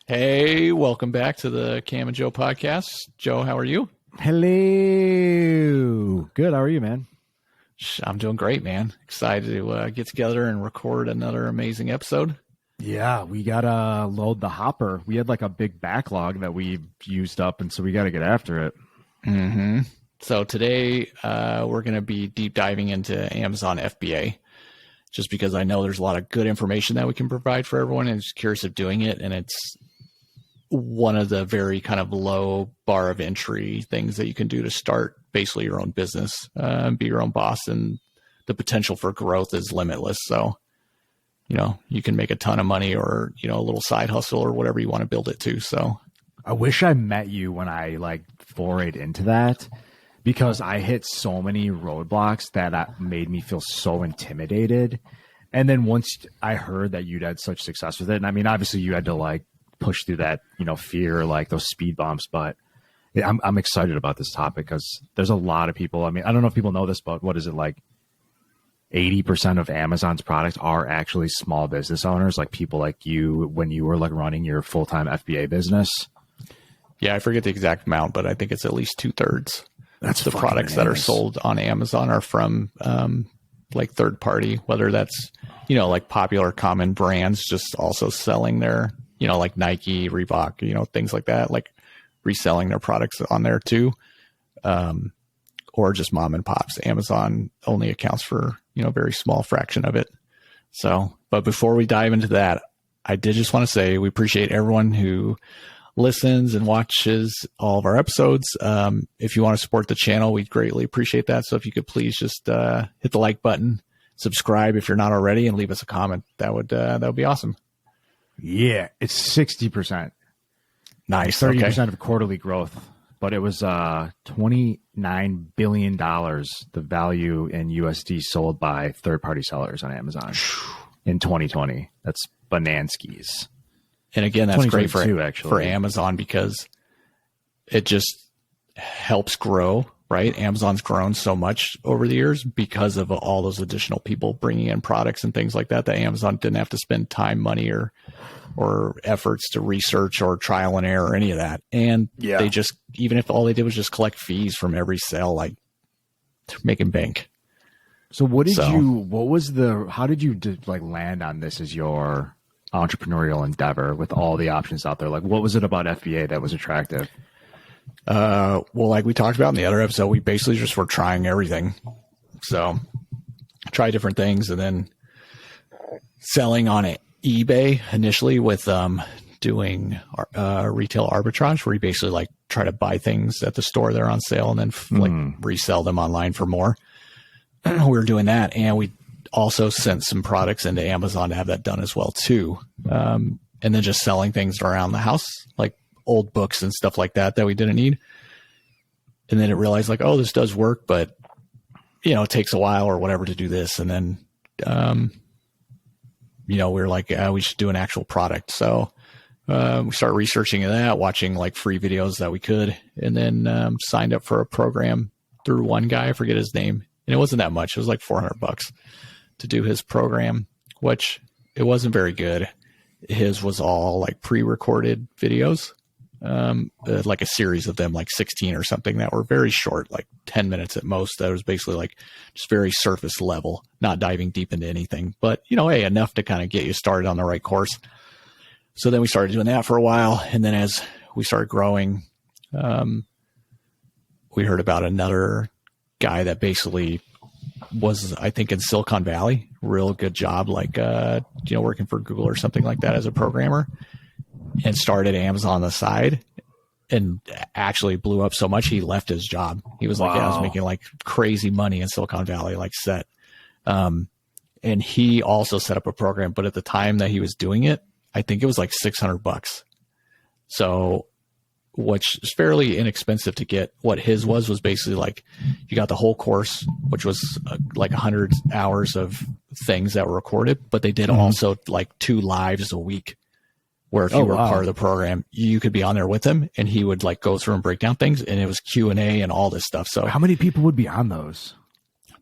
Hey, welcome back to the Cam and Joe podcast. Joe, how are you? Hello. Good. How are you, man? I'm doing great, man. Excited to get together and record another amazing episode. Yeah, we got to load the hopper. We had like a big backlog that we used up, and so we got to get after it. Mm-hmm. So today we're going to be deep diving into Amazon FBA, just because I know there's a lot of good information that we can provide for everyone, and I'm just curious of doing it. And it's one of the very kind of low bar of entry things that you can do to start basically your own business, be your own boss, and the potential for growth is limitless. So, you can make a ton of money or, a little side hustle or whatever you want to build it to. So I wish I met you when I forayed into that, because I hit so many roadblocks that made me feel so intimidated. And then once I heard that you'd had such success with it, and I mean, obviously you had to push through that, fear, those speed bumps, but I'm excited about this topic because there's a lot of people. I mean, I don't know if people know this, but what is it, 80% of Amazon's products are actually small business owners, like people like you when you were running your full-time FBA business. Yeah, I forget the exact amount, but I think it's at least 2/3. That's the products that are sold on Amazon are from third party, whether that's, popular common brands just also selling their, like Nike, Reebok, things like that, reselling their products on there too. Or just mom and pops. Amazon only accounts for, a very small fraction of it. So, but before we dive into that, I did just want to say we appreciate everyone who listens and watches all of our episodes. If you want to support the channel, we'd greatly appreciate that. So if you could please just hit the like button, subscribe if you're not already, and leave us a comment. That would be awesome. Yeah, it's 60%. Nice. 30% of quarterly growth, but it was $29 billion, the value in USD sold by third-party sellers on Amazon in 2020. That's bananskis. And again, that's great for Amazon because it just helps grow, right? Amazon's grown so much over the years because of all those additional people bringing in products and things like that Amazon didn't have to spend time, money, or efforts to research or trial and error or any of that. And they just, even if all they did was just collect fees from every sale, they're making bank. So how did you land on this as your entrepreneurial endeavor with all the options out there? What was it about FBA that was attractive? Well, like we talked about in the other episode, we basically just were trying everything. So try different things and then selling on eBay initially with doing retail arbitrage, where you basically try to buy things at the store that are on sale and then resell them online for more. We were doing that, and we also sent some products into Amazon to have that done as well too. And then just selling things around the house, like old books and stuff like that we didn't need. And then it realized this does work, but it takes a while or whatever to do this. And then, we were we should do an actual product. So, we started researching that, watching free videos that we could, and then, signed up for a program through one guy. I forget his name. And it wasn't that much. It was $400 to do his program, which it wasn't very good. His was all pre-recorded videos, a series of them, 16 or something, that were very short, 10 minutes at most. That was basically just very surface level, not diving deep into anything, but hey, enough to kind of get you started on the right course. So then we started doing that for a while. And then as we started growing, we heard about another guy that basically was, I think, in Silicon Valley, real good job, working for Google or something like that as a programmer, and started Amazon on the side, and actually blew up so much he left his job. He was I was making crazy money in Silicon Valley, set. And he also set up a program, but at the time that he was doing it, I think it was $600. So, which is fairly inexpensive to get. What his was basically you got the whole course, which was 100 hours of things that were recorded, but they did also 2 lives a week, where if you were part of the program, you could be on there with him, and he would go through and break down things, and it was Q&A and all this stuff. So how many people would be on those?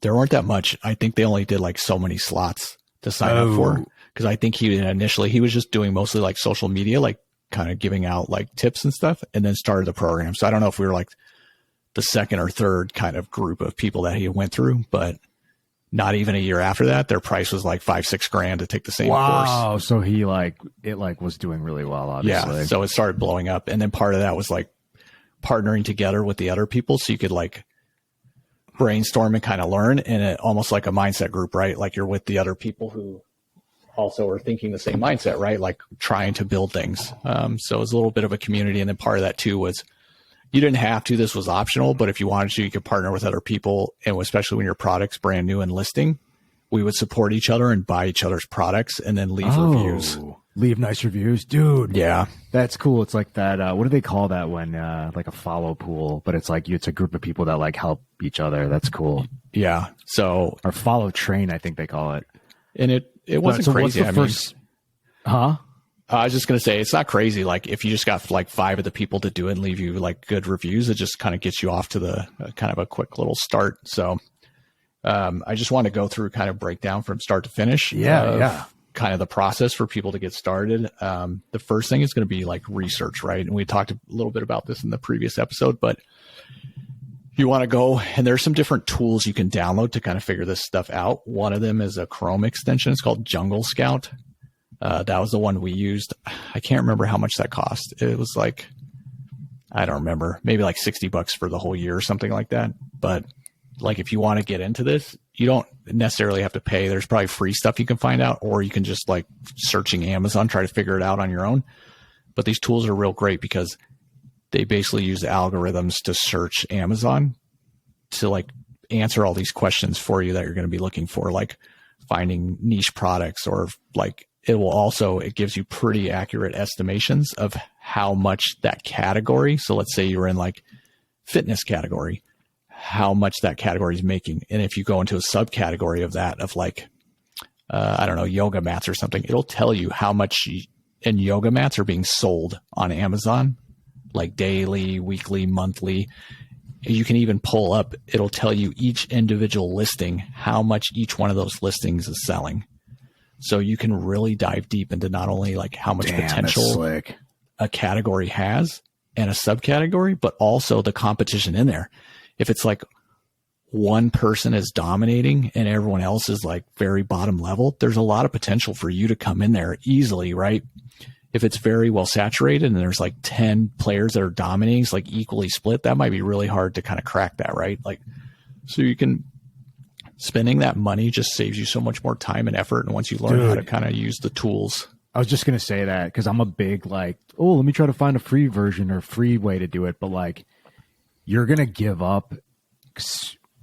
There weren't that much. I think they only did so many slots to sign up for, because I think he was just doing mostly social media, kind of giving out like tips and stuff, and then started the program. So I don't know if we were like the second or third kind of group of people that he went through, but not even a year after that, their price was like $5,000-6,000 to take the same course. Wow. So he was doing really well, obviously. Yeah. So it started blowing up. And then part of that was like partnering together with the other people. So you could like brainstorm and kind of learn, and it almost like a mindset group, right? Like you're with the other people who also are thinking the same mindset, right? Like trying to build things. So it was a little bit of a community. And then part of that too was you didn't have to, this was optional, but if you wanted to, you could partner with other people. And especially when your product's brand new and listing, we would support each other and buy each other's products and then leave reviews. Leave nice reviews, dude. Yeah. That's cool. It's like that. What do they call that when, like a follow pool, but it's like, it's a group of people that like help each other. That's cool. Yeah. So, or follow train, I think they call it. And it wasn't crazy. What's the first, huh? I was just going to say, it's not crazy. Like if you just got like 5 of the people to do it and leave you like good reviews, it just kind of gets you off to the kind of a quick little start. So I just want to go through kind of breakdown from start to finish. Yeah. Kind of the process for people to get started. The first thing is going to be like research, right? And we talked a little bit about this in the previous episode, but you want to go, and there's some different tools you can download to kind of figure this stuff out. One of them is a Chrome extension. It's called Jungle Scout. That was the one we used. I can't remember how much that cost. It was like, I don't remember, maybe like $60 for the whole year or something like that. But like, if you want to get into this, you don't necessarily have to pay. There's probably free stuff you can find out, or you can just like searching Amazon, try to figure it out on your own. But these tools are real great because they basically use algorithms to search Amazon to like answer all these questions for you that you're going to be looking for, like finding niche products, or like it gives you pretty accurate estimations of how much that category. So let's say you're in like fitness category, how much that category is making. And if you go into a subcategory of that, of like, I don't know, yoga mats or something, it'll tell you how much in yoga mats are being sold on Amazon, like daily, weekly, monthly. You can even pull up, it'll tell you each individual listing, how much each one of those listings is selling. So you can really dive deep into not only like how much potential a category has and a subcategory, but also the competition in there. If it's like one person is dominating and everyone else is like very bottom level, there's a lot of potential for you to come in there easily, right? If it's very well saturated and there's like 10 players that are dominating, it's like equally split, that might be really hard to kind of crack that, right? Like, so you can, spending that money just saves you so much more time and effort. And once you learn how to kind of use the tools. I was just going to say that because I'm a big like, oh, let me try to find a free version or free way to do it. But like, you're going to give up.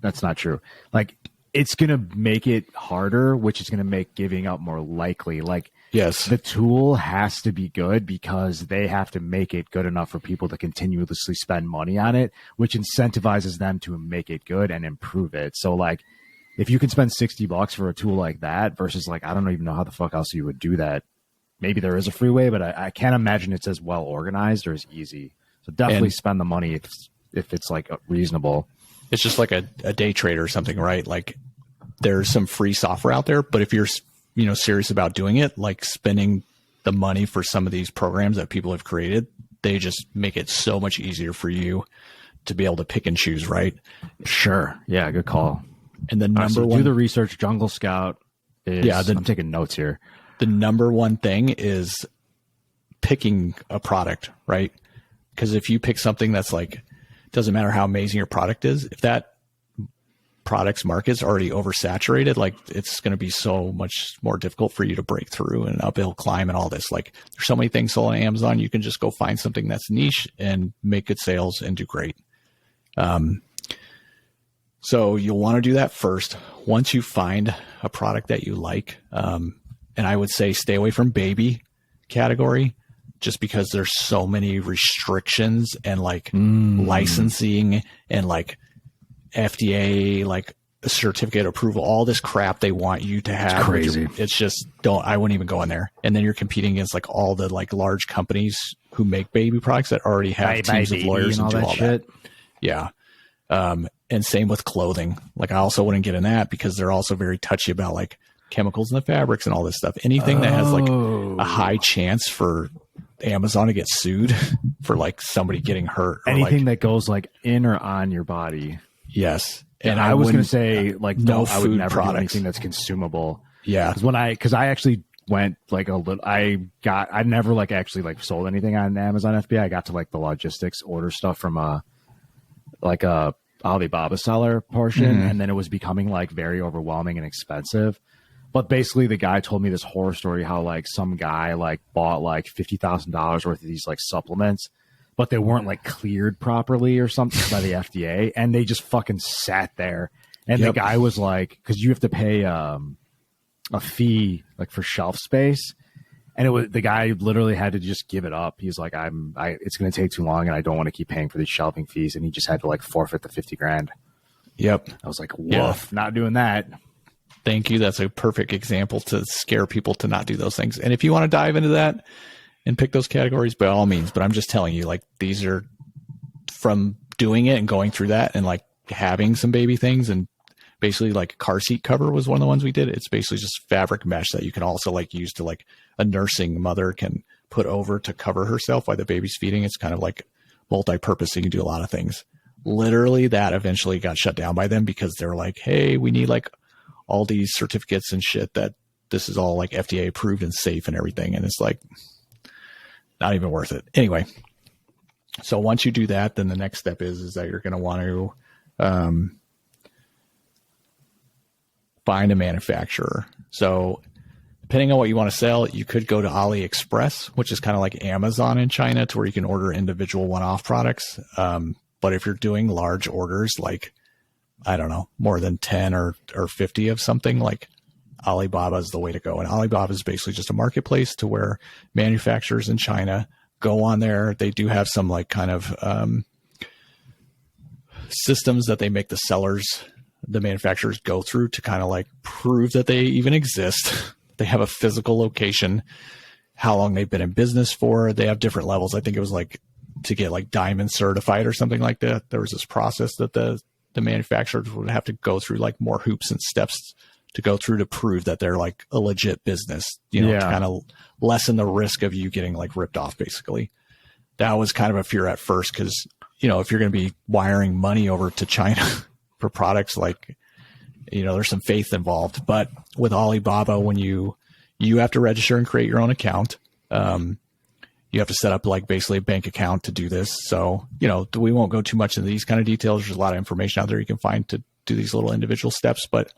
That's not true. Like, it's going to make it harder, which is going to make giving up more likely. Like, yes, the tool has to be good because they have to make it good enough for people to continuously spend money on it, which incentivizes them to make it good and improve it. So like, if you can spend $60 for a tool like that versus like, I don't even know how the fuck else you would do that. Maybe there is a free way, but I can't imagine it's as well organized or as easy. So definitely spend the money if it's like reasonable. It's just like a day trader or something, right? Like there's some free software out there, but if you're, serious about doing it, like spending the money for some of these programs that people have created, they just make it so much easier for you to be able to pick and choose, right? Sure. Yeah, good call. And the number one, do the research. Jungle Scout is, I'm taking notes here. The number one thing is picking a product, right? Because if you pick something that's like, doesn't matter how amazing your product is, if that product's market's already oversaturated, like it's going to be so much more difficult for you to break through and uphill climb and all this. Like there's so many things sold on Amazon. You can just go find something that's niche and make good sales and do great. So you'll want to do that first. Once you find a product that you like, and I would say stay away from baby category, just because there's so many restrictions and like licensing and like FDA, like a certificate approval, all this crap they want you to have. It's crazy. It's just I wouldn't even go in there. And then you're competing against like all the like large companies who make baby products that already have teams of lawyers and do all that. Yeah. And same with clothing. Like I also wouldn't get in that because they're also very touchy about like chemicals in the fabrics and all this stuff. Anything that has like a high chance for Amazon to get sued for like somebody getting hurt. Or Anything like, that goes like in or on your body. yes. And I was going to say like, no, I would never products. do anything that's consumable. Yeah. Because I actually went like a little, I never like actually like sold anything on Amazon FBA. I got to like the logistics order stuff from a Alibaba seller portion. And then it was becoming like very overwhelming and expensive. But basically the guy told me this horror story, how like some guy like bought like $50,000 worth of these like supplements, but they weren't like cleared properly or something by the FDA. And they just fucking sat there. And the guy was like, cause you have to pay, a fee like for shelf space, and it was the guy literally had to just give it up. He's like, it's going to take too long, and I don't want to keep paying for these shelving fees, and he just had to like forfeit the $50,000. Yep. I was like, woof, not doing that. Thank you. That's a perfect example to scare people to not do those things. And if you want to dive into that and pick those categories, by all means. But I'm just telling you, like, these are from doing it and going through that and like having some baby things, and basically like car seat cover was one of the ones we did. It's basically just fabric mesh that you can also like use to like a nursing mother can put over to cover herself while the baby's feeding. It's kind of like multi-purpose. So you can do a lot of things. Literally that eventually got shut down by them because they're like, hey, we need like all these certificates and shit that this is all like FDA approved and safe and everything. And it's like not even worth it. Anyway. So once you do that, then the next step is that you're going to want to, find a manufacturer. So depending on what you want to sell, you could go to AliExpress, which is kind of like Amazon in China, to where you can order individual one-off products. But if you're doing large orders, like, I don't know, more than 10 or 50 of something, like Alibaba is the way to go. And Alibaba is basically just a marketplace to where manufacturers in China go on there. They do have some like kind of systems that they make the sellers, the manufacturers go through to kind of like prove that they even exist. They have a physical location, how long they've been in business for. They have different levels. I think it was like to get like diamond certified or something like that. There was this process that the manufacturers would have to go through, like more hoops and steps to go through to prove that they're like a legit business, to kind of lessen the risk of you getting like ripped off, basically. That was kind of a fear at first because, if you're going to be wiring money over to China for products, like, there's some faith involved. But with Alibaba, when you have to register and create your own account, you have to set up like basically a bank account to do this. So, we won't go too much into these kind of details. There's a lot of information out there you can find to do these little individual steps. But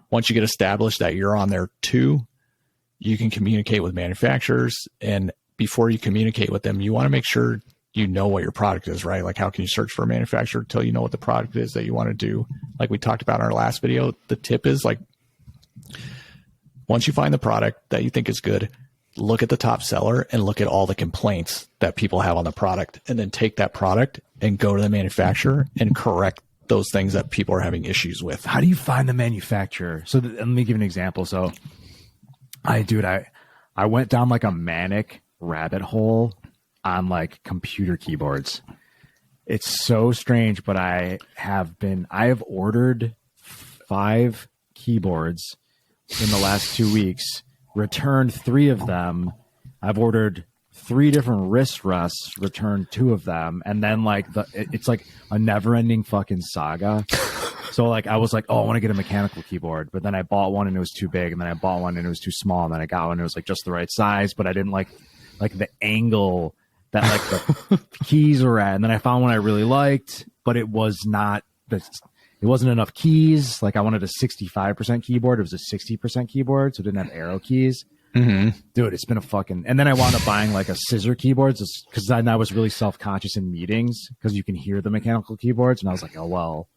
once you get established that you're on there too, you can communicate with manufacturers. And before you communicate with them, you want to make sure you know what your product is, right? Like, how can you search for a manufacturer until you know what the product is that you want to do? Like we talked about in our last video, the tip is like, once you find the product that you think is good, look at the top seller and look at all the complaints that people have on the product, and then take that product and go to the manufacturer and correct those things that people are having issues with. How do you find the manufacturer? So let me give an example. So I went down like a manic rabbit hole on like computer keyboards. It's so strange, but I have ordered 5 keyboards in the last 2 weeks, returned 3 of them. I've ordered 3 different wrist rests, returned 2 of them. And then like it's like a never ending fucking saga. So like, I was like, oh, I want to get a mechanical keyboard, but then I bought one and it was too big. And then I bought one and it was too small. And then I got one and it was like just the right size, but I didn't like the angle that like the keys were at. And then I found one I really liked, but it wasn't enough keys. Like I wanted a 65% keyboard. It was a 60% keyboard. So it didn't have arrow keys. Mm-hmm. Dude, it's been a fucking, and then I wound up buying like a scissor keyboard because then I was really self-conscious in meetings because you can hear the mechanical keyboards. And I was like, oh, well,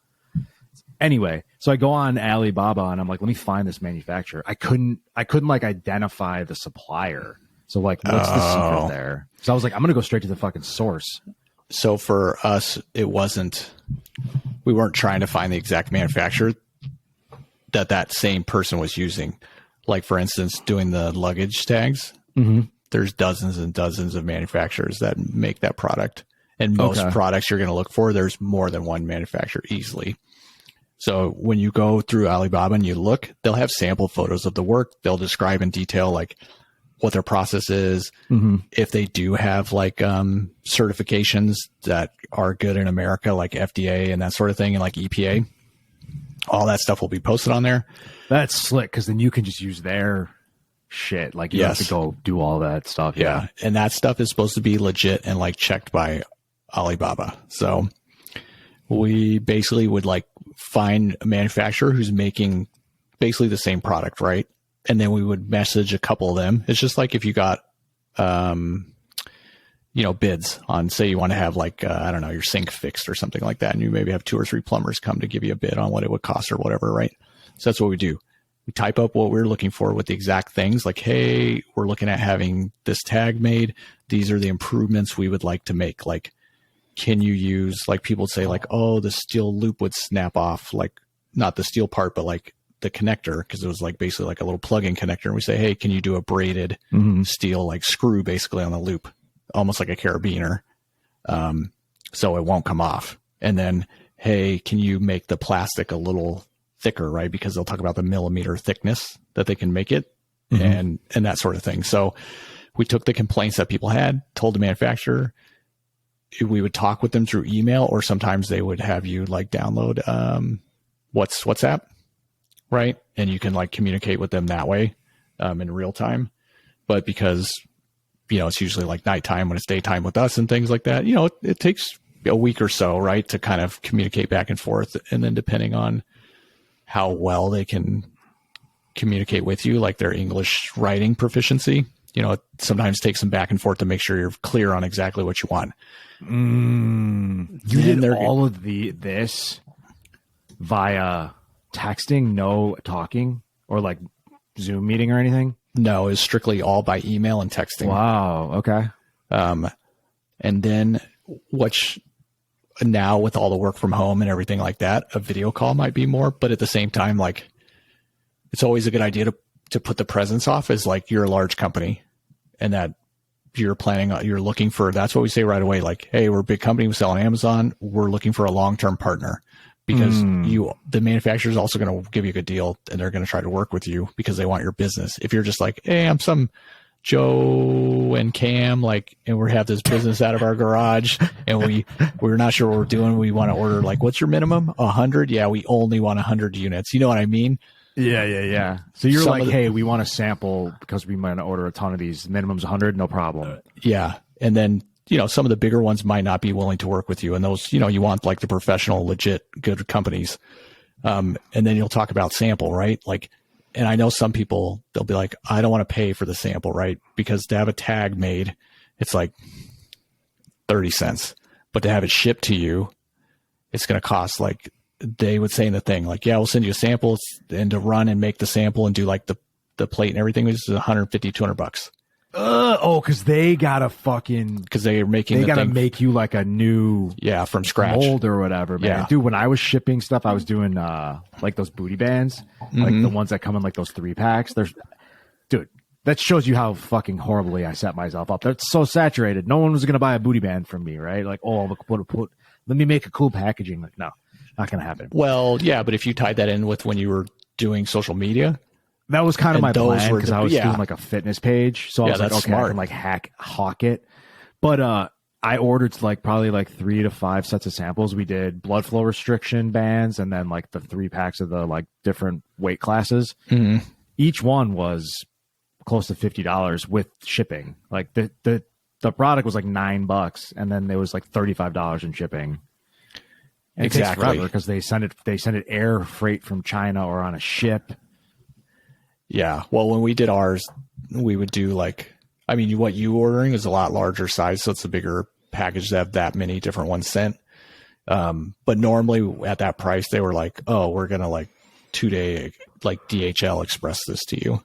anyway, so I go on Alibaba and I'm like, let me find this manufacturer. I couldn't like identify the supplier. So like, what's the secret there? So I was like, I'm going to go straight to the fucking source. So for us, we weren't trying to find the exact manufacturer that same person was using. Like for instance, doing the luggage tags, there's dozens and dozens of manufacturers that make that product. And most products you're going to look for, there's more than one manufacturer easily. So when you go through Alibaba and you look, they'll have sample photos of the work. They'll describe in detail, like what their process is. If they do have like certifications that are good in America, like FDA and that sort of thing, and like EPA, all that stuff will be posted on there. That's slick because then you can just use their shit. Like you don't have to go do all that stuff. Yeah. And that stuff is supposed to be legit and like checked by Alibaba. So we basically would like find a manufacturer who's making basically the same product, right? And then we would message a couple of them. It's just like if you got, bids on, say you want to have like, I don't know, your sink fixed or something like that. And you maybe have 2 or 3 plumbers come to give you a bid on what it would cost or whatever, right? So that's what we do. We type up what we're looking for with the exact things like, hey, we're looking at having this tag made. These are the improvements we would like to make. Like, can you use, like people would say like, oh, the steel loop would snap off, like not the steel part, but like the connector, because it was like basically like a little plug-in connector. And we say, hey, can you do a braided steel like screw basically on the loop, almost like a carabiner, so it won't come off. And then, hey, can you make the plastic a little thicker, right? Because they'll talk about the millimeter thickness that they can make it and that sort of thing. So we took the complaints that people had, told the manufacturer. We would talk with them through email, or sometimes they would have you like download WhatsApp, right? And you can like communicate with them that way in real time. But because, it's usually like nighttime when it's daytime with us and things like that, it takes a week or so, right, to kind of communicate back and forth. And then depending on how well they can communicate with you, like their English writing proficiency, it sometimes takes some back and forth to make sure you're clear on exactly what you want. You did all of this via texting, no talking or like Zoom meeting or anything? No, it's strictly all by email and texting. Wow. Okay. And then now with all the work from home and everything like that, a video call might be more, but at the same time, like it's always a good idea to put the presence off as like you're a large company and that you're looking for, that's what we say right away. Like, hey, we're a big company. We sell on Amazon. We're looking for a long-term partner because the manufacturer is also going to give you a good deal and they're going to try to work with you because they want your business. If you're just like, hey, I'm some Joe and Cam, like, and we have this business out of our garage and we're not sure what we're doing. We want to order, like, what's your minimum? 100? Yeah, we only want 100 units. You know what I mean? Yeah. So you're like, hey, we want a sample because we might order a ton of these. Minimum's 100, no problem. Yeah. And then, some of the bigger ones might not be willing to work with you. And those, you want like the professional, legit, good companies. And then you'll talk about sample, right? Like, and I know some people, they'll be like, I don't want to pay for the sample, right? Because to have a tag made, it's like 30 cents. But to have it shipped to you, it's going to cost like, they would say in the thing, like, yeah, we'll send you a sample, and to run and make the sample and do like the plate and everything is $150, $200. Because they gotta make you like a new from scratch mold or whatever, man. Yeah. Dude, when I was shipping stuff, I was doing like those booty bands, like the ones that come in like those 3-packs. Dude, that shows you how fucking horribly I set myself up. That's so saturated. No one was gonna buy a booty band from me, right? Like, oh, let me make a cool packaging. Like, no, not gonna happen. Well, yeah, but if you tied that in with when you were doing social media. That was kind of my plan because I was doing like a fitness page. So I was like, okay, smart. I can like hawk it. But I ordered like probably like 3 to 5 sets of samples. We did blood flow restriction bands and then like the 3-packs of the like different weight classes. Mm-hmm. Each one was close to $50 with shipping. Like the product was like $9 and then there was like $35 in shipping. And exactly. It takes forever because they send it air freight from China or on a ship. Yeah. Well, when we did ours, we would do like, I mean, what you ordering is a lot larger size. So it's a bigger package to have that many different ones sent. But normally at that price, they were like, oh, we're going to like 2-day, like DHL express this to you.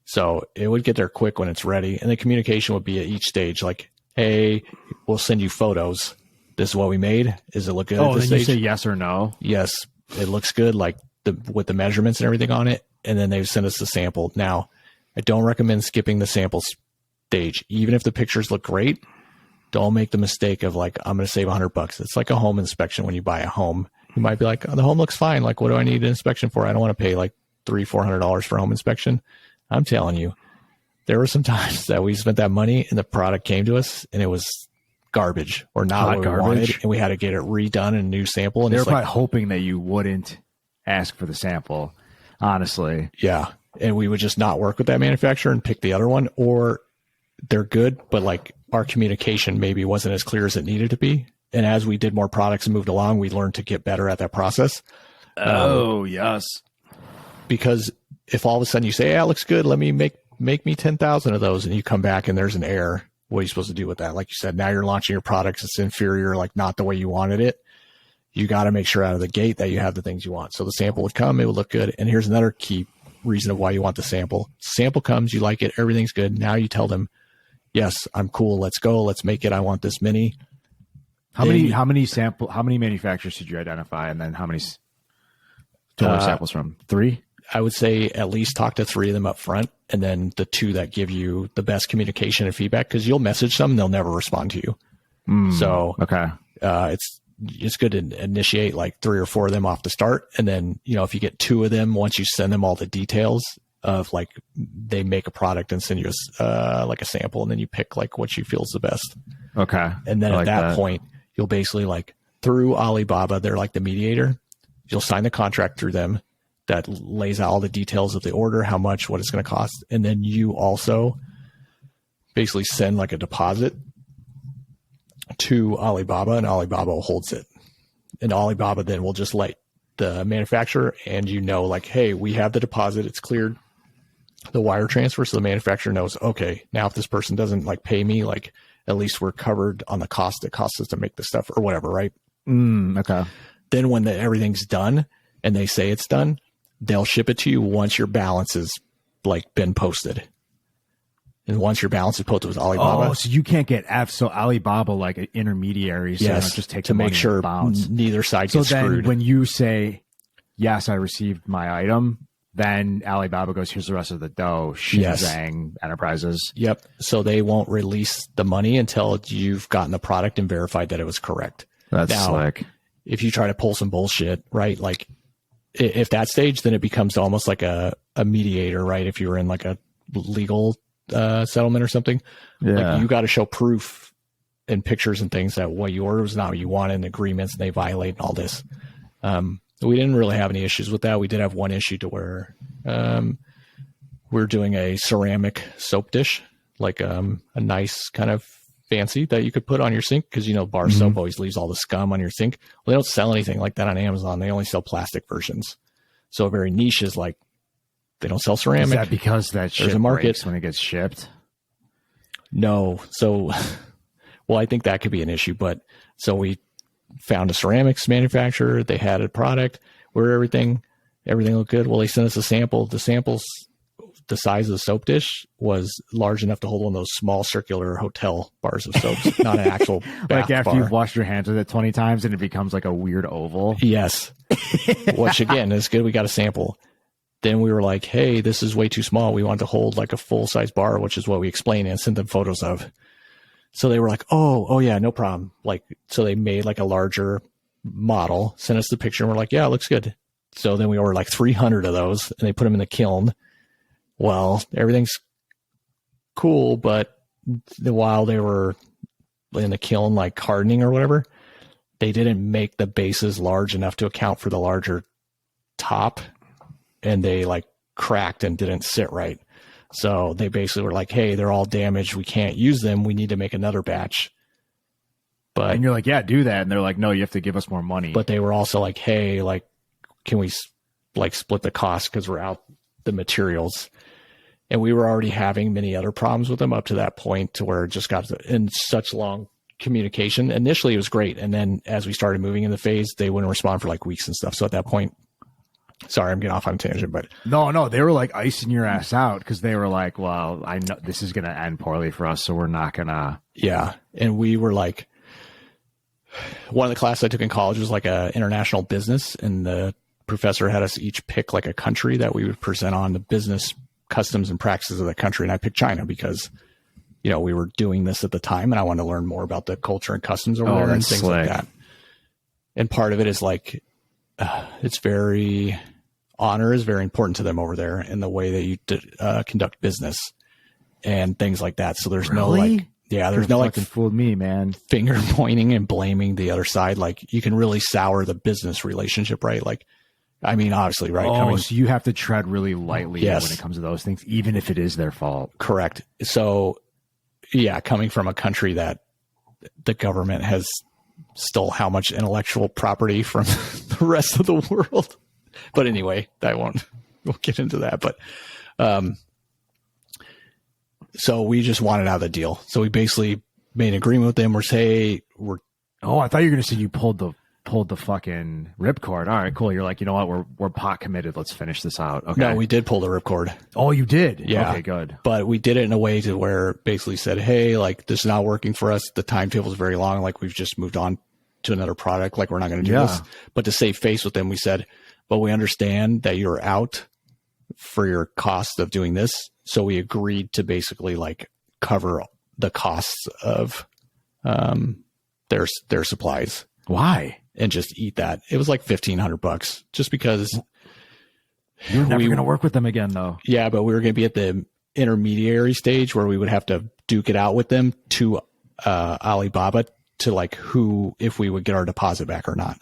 So it would get there quick when it's ready. And the communication would be at each stage like, hey, we'll send you photos. This is what we made. Does it look good? Oh, then you say yes or no? Yes. It looks good. Like with the measurements and everything on it. And then they send us the sample. Now, I don't recommend skipping the sample stage. Even if the pictures look great, don't make the mistake of like, I'm going to save $100. It's like a home inspection when you buy a home. You might be like, oh, the home looks fine. Like, what do I need an inspection for? I don't want to pay like $300-$400 for a home inspection. I'm telling you, there were some times that we spent that money and the product came to us and it was garbage or not what we wanted, and we had to get it redone in a new sample. And they're probably hoping that you wouldn't ask for the sample, honestly. Yeah. And we would just not work with that manufacturer and pick the other one, or they're good, but like our communication maybe wasn't as clear as it needed to be. And as we did more products and moved along, we learned to get better at that process. Oh, yes. Because if all of a sudden you say, yeah, it looks good, let me make me 10,000 of those, and you come back and there's an error, what are you supposed to do with that? Like you said, now you're launching your products, it's inferior, like not the way you wanted it. You got to make sure out of the gate that you have the things you want. So the sample would come, it would look good. And here's another key reason of why you want the sample. Sample comes, you like it, everything's good. Now you tell them, yes, I'm cool, let's go, let's make it, I want this many. How many manufacturers did you identify, and then how many total samples from? 3? I would say at least talk to 3 of them up front, and then the 2 that give you the best communication and feedback, because you'll message them, they'll never respond to you. So okay, it's good to initiate like 3 or 4 of them off the start, and then if you get 2 of them, once you send them all the details of like they make a product and send you like a sample, and then you pick like what you feel is the best. Okay, and then at that point, you'll basically like through Alibaba, they're like the mediator. You'll sign the contract through them that lays out all the details of the order, how much, what it's going to cost. And then you also basically send like a deposit to Alibaba, and Alibaba holds it. And Alibaba then will just let the manufacturer, and like, hey, we have the deposit, it's cleared the wire transfer. So the manufacturer knows, okay, now if this person doesn't like pay me, like at least we're covered on the cost it costs us to make the stuff or whatever, right? Okay. Then when everything's done and they say it's done, they'll ship it to you once your balance has like been posted. And once your balance is posted with Alibaba. Oh, so you can't get so Alibaba like an intermediary, so yes, just take to make sure bounce. Neither side so gets then screwed. When you say, yes, I received my item, then Alibaba goes, here's the rest of the dough. Shenzhen Enterprises. Yep. So they won't release the money until you've gotten the product and verified that it was correct. That's slick. If you try to pull some bullshit, right? Like if that stage, then it becomes almost like a mediator, right? If you were in like a legal settlement or something, like you got to show proof and pictures and things that what you ordered was not what you wanted, and agreements, and they violate and all this. We didn't really have any issues with that. We did have one issue to where we're doing a ceramic soap dish, like a nice kind of fancy that you could put on your sink, because bar soap always leaves all the scum on your sink. Well, they don't sell anything like that on Amazon. They only sell plastic versions. So a very niche is like they don't sell ceramic. Is that because that shit breaks when it gets shipped? No. So, well, I think that could be an issue. But so we found a ceramics manufacturer. They had a product where everything looked good. Well, they sent us a sample. The samples, the size of the soap dish was large enough to hold one of those small circular hotel bars of soaps, not an actual bath like after bar. you've washed your hands with it 20 times and it becomes like a weird oval. Yes. Which again is good. We got a sample. Then we were like, hey, this is way too small. We want to hold like a full size bar, which is what we explained and sent them photos of. So they were like, oh yeah, no problem. Like, so they made like a larger model, sent us the picture, and we're like, yeah, it looks good. So then we ordered like 300 of those, and they put them in the kiln. Well, everything's cool, but while they were in the kiln, like hardening or whatever, they didn't make the bases large enough to account for the larger top, and they like cracked and didn't sit right. So they basically were like, hey, they're all damaged. We can't use them. We need to make another batch. And you're like, yeah, do that. And they're like, no, you have to give us more money. But they were also like, hey, like, can we like split the cost because we're out the materials? And we were already having many other problems with them up to that point, to where it just got in such long communication. Initially, it was great. And then as we started moving in the phase, they wouldn't respond for like weeks and stuff. So at that point, sorry, I'm getting off on a tangent, but no, they were like icing your ass out, because they were like, well, I know this is going to end poorly for us, so we're not going to. Yeah. And we were like, one of the classes I took in college was like a international business, and the professor had us each pick like a country that we would present on the business customs and practices of the country. And I picked China because, we were doing this at the time, and I wanted to learn more about the culture and customs over there and things like that. And part of it is like, honor is very important to them over there, in the way that you conduct business. and things like that. So there's Really? there's no like fooled me, man. finger pointing and blaming the other side. Like you can really sour the business relationship, right? Like, I mean, obviously, right? Oh, so you have to tread really lightly Yes. when it comes to those things, even if it is their fault. Correct. So, yeah, coming from a country that the government has stole how much intellectual property from the rest of the world. But anyway, we'll get into that. But, so we just wanted out of the deal. So we basically made an agreement with them. Oh, I thought you were going to say you pulled the fucking ripcord. All right, cool. You're like, you know what? We're pot committed. Let's finish this out. Okay. No, we did pull the ripcord. Oh, you did? Yeah. Okay, good. But we did it in a way to where it basically said, hey, like this is not working for us. The timetable is very long. Like we've just moved on to another product. Like we're not going to do this. But to save face with them, we said, but we understand that you're out for your cost of doing this. So we agreed to basically like cover the costs of their supplies. Why? And just eat that. It was like $1,500 just because you're never going to work with them again though. Yeah, but we were going to be at the intermediary stage where we would have to duke it out with them to Alibaba to like if we would get our deposit back or not.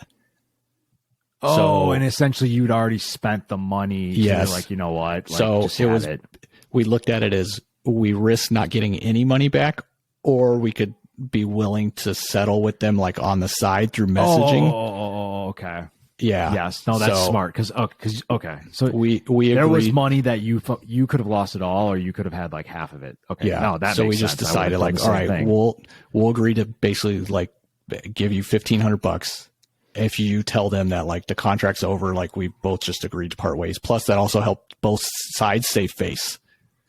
Oh, so, and essentially you'd already spent the money. Yes. So like, you know what? Like, so we looked at it as we risk not getting any money back, or we could be willing to settle with them like on the side through messaging. Oh, okay. Yeah. Yes. No, that's smart. Cause okay. So we agreed. There was money that you could have lost it all, or you could have had like half of it. Okay. Yeah. No, that so makes we just sense. decided like, all right, we'll agree to basically like give you $1,500 if you tell them that like the contract's over, like we both just agreed to part ways. Plus that also helped both sides save face.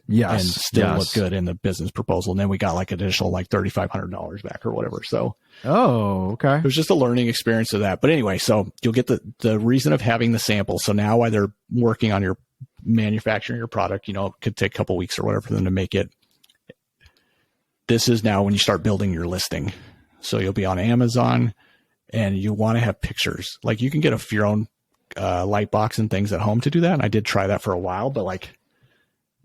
Yes. And still look good in the business proposal. And then we got like additional like $3,500 back or whatever. So, okay. It was just a learning experience of that. But anyway, so you'll get the reason of having the sample. So now while they're working on your manufacturing your product, it could take a couple weeks or whatever for them to make it. This is now when you start building your listing. So you'll be on Amazon and you want to have pictures. Like you can get your own light box and things at home to do that. And I did try that for a while, but like,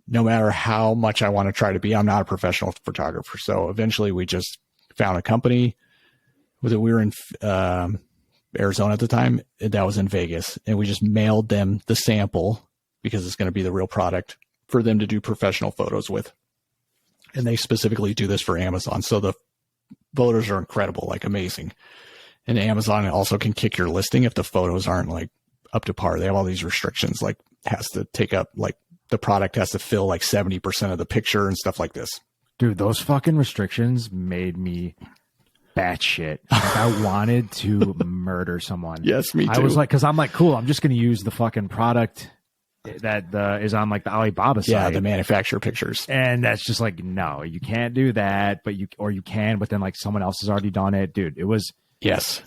no matter how much I want to try to be, I'm not a professional photographer. So eventually we just found a company. We were in Arizona at the time. That was in Vegas. And we just mailed them the sample because it's going to be the real product for them to do professional photos with. And they specifically do this for Amazon. So the photos are incredible, like amazing. And Amazon also can kick your listing if the photos aren't like up to par. They have all these restrictions, like has to take up like, the product has to fill like 70% of the picture and stuff like this. Dude, those fucking restrictions made me batshit. Like I wanted to murder someone. Yes, me too. I was like, cause I'm like, cool, I'm just going to use the fucking product that is on like the Alibaba site. Yeah, the manufacturer pictures. And that's just like, no, you can't do that, but you can, but then like someone else has already done it. Dude, it was. Yes.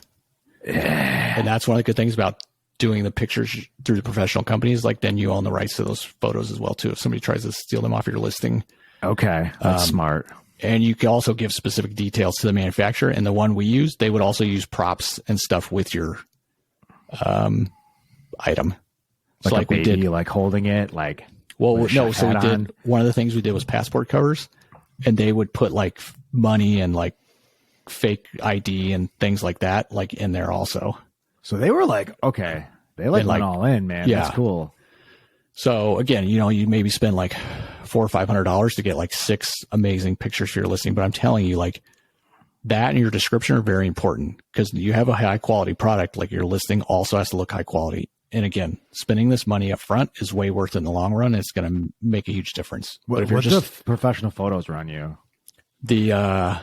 And that's one of the good things about doing the pictures through the professional companies, like then you own the rights to those photos as well too. If somebody tries to steal them off your listing. Okay. That's smart. And you can also give specific details to the manufacturer. And the one we used, they would also use props and stuff with your item. Like, so like we did, like holding it, like. Well, no. So we did. One of the things we did was passport covers, and they would put like money and like fake ID and things like that, like in there also. So they were like, okay, they went all in, man. Yeah. That's cool. So again, you maybe spend like $400 or $500 to get like 6 amazing pictures for your listing. But I'm telling you, like that and your description are very important because you have a high quality product. Like your listing also has to look high quality. And again, spending this money up front is way worth it in the long run. It's going to make a huge difference. But if you're just the professional photos run you, the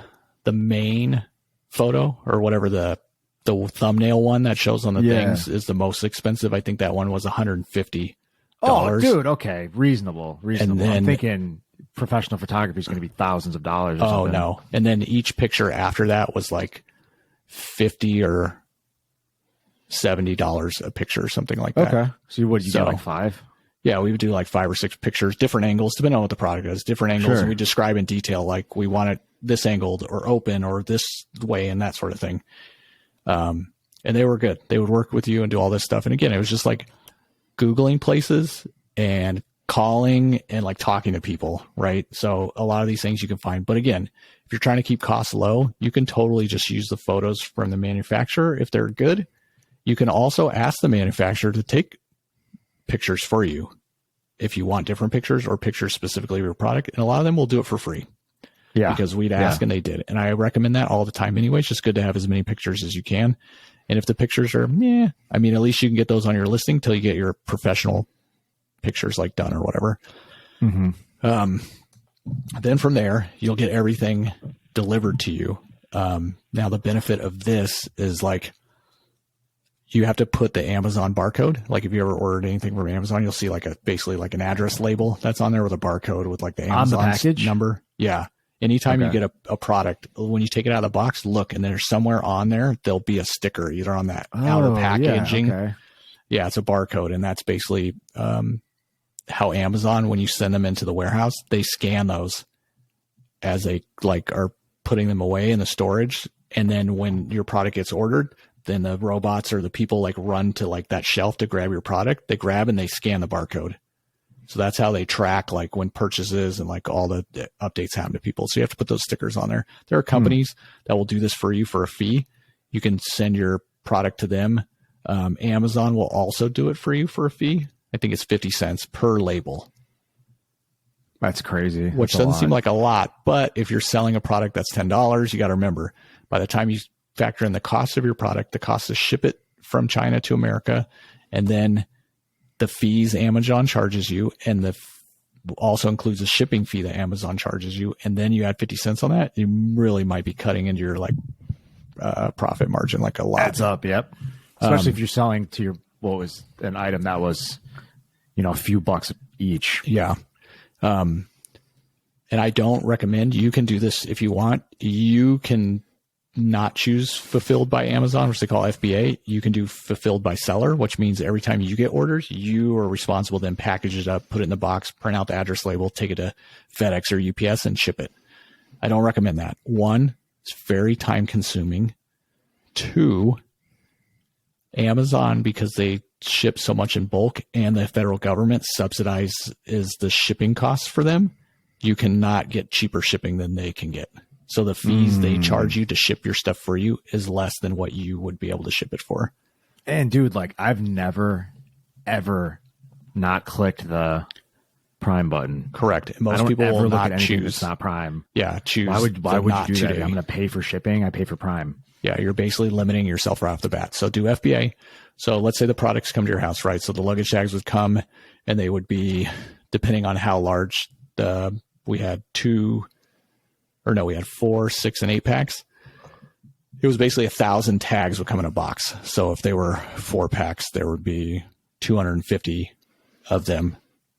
main photo or whatever the thumbnail one that shows on the things is the most expensive. I think that one was $150. Oh, dude. Okay. Reasonable. And then, I'm thinking professional photography is going to be thousands of dollars. Or something. No. And then each picture after that was like $50 or $70 a picture or something like that. Okay. So what, you get like 5? Yeah, we would do like 5 or 6 pictures, different angles, depending on what the product is, different angles. Sure. And we describe in detail, like we want it this angled or open or this way and that sort of thing. And they were good. They would work with you and do all this stuff. And again, it was just like Googling places and calling and like talking to people, right? So a lot of these things you can find. But again, if you're trying to keep costs low, you can totally just use the photos from the manufacturer if they're good. You can also ask the manufacturer to take pictures for you if you want different pictures or pictures specifically of your product. And a lot of them will do it for free. Yeah. Because we'd ask and they did. And I recommend that all the time anyway. It's just good to have as many pictures as you can. And if the pictures are, I mean, at least you can get those on your listing till you get your professional pictures like done or whatever. Mm-hmm. Then from there, you'll get everything delivered to you. Now the benefit of this is like, you have to put the Amazon barcode. Like if you ever ordered anything from Amazon, you'll see like basically like an address label that's on there with a barcode with like the Amazon on the package number. Yeah. Anytime you get a product, when you take it out of the box, look, and there's somewhere on there, there'll be a sticker either on that outer packaging. Yeah, it's a barcode. And that's basically how Amazon, when you send them into the warehouse, they scan those as they like are putting them away in the storage. And then when your product gets ordered, then the robots or the people like run to like that shelf to grab your product. They grab and they scan the barcode. So that's how they track like when purchases and like all the updates happen to people. So you have to put those stickers on there. There are companies that will do this for you for a fee. You can send your product to them. Amazon will also do it for you for a fee. I think it's 50 cents per label. That's crazy. Which doesn't seem like a lot, but if you're selling a product that's $10, you got to remember by the time you factor in the cost of your product, the cost to ship it from China to America, and then the fees Amazon charges you, and also includes a shipping fee that Amazon charges you, and then you add 50 cents on that, you really might be cutting into your like profit margin like a lot. Adds up, yep. Especially if you're selling to your what was an item that was, a few bucks each. Yeah. And I don't recommend, you can do this if you want. You can not choose fulfilled by Amazon, which they call FBA. You can do fulfilled by seller, which means every time you get orders, you are responsible, then package it up, put it in the box, print out the address label, take it to FedEx or UPS and ship it. I don't recommend that. One, it's very time consuming. Two, Amazon, because they ship so much in bulk and the federal government subsidizes the shipping costs for them, you cannot get cheaper shipping than they can get. So the fees they charge you to ship your stuff for you is less than what you would be able to ship it for. And dude, like I've never, ever not clicked the Prime button. Correct. Most people will not choose. It's not Prime. Yeah, choose. Why would you do that? I'm going to pay for shipping. I pay for Prime. Yeah, you're basically limiting yourself right off the bat. So do FBA. So let's say the products come to your house, right? So the luggage tags would come, and they would be, depending on how large we had 4, 6, and 8 packs. It was basically 1,000 tags would come in a box. So if they were 4 packs, there would be 250 of them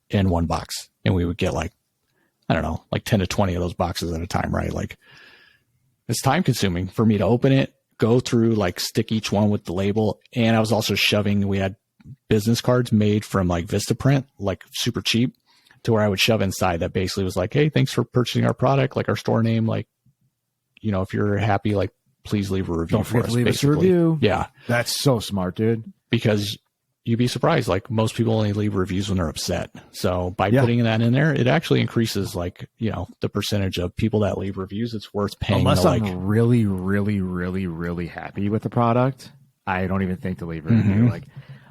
in one box. And we would get like 10 to 20 of those boxes at a time, right? Like it's time consuming for me to open it, go through, like stick each one with the label. And I was also we had business cards made from like Vistaprint, like super cheap, to where I would shove inside that basically was like, hey, thanks for purchasing our product, like our store name, like, if you're happy, like, please leave a review. Don't forget to leave us a review. Yeah. That's so smart, dude. Because you'd be surprised. Like most people only leave reviews when they're upset. So by putting that in there, it actually increases like, the percentage of people that leave reviews. It's worth paying. Unless I'm really, really, really, really happy with the product, I don't even think to leave a review. Like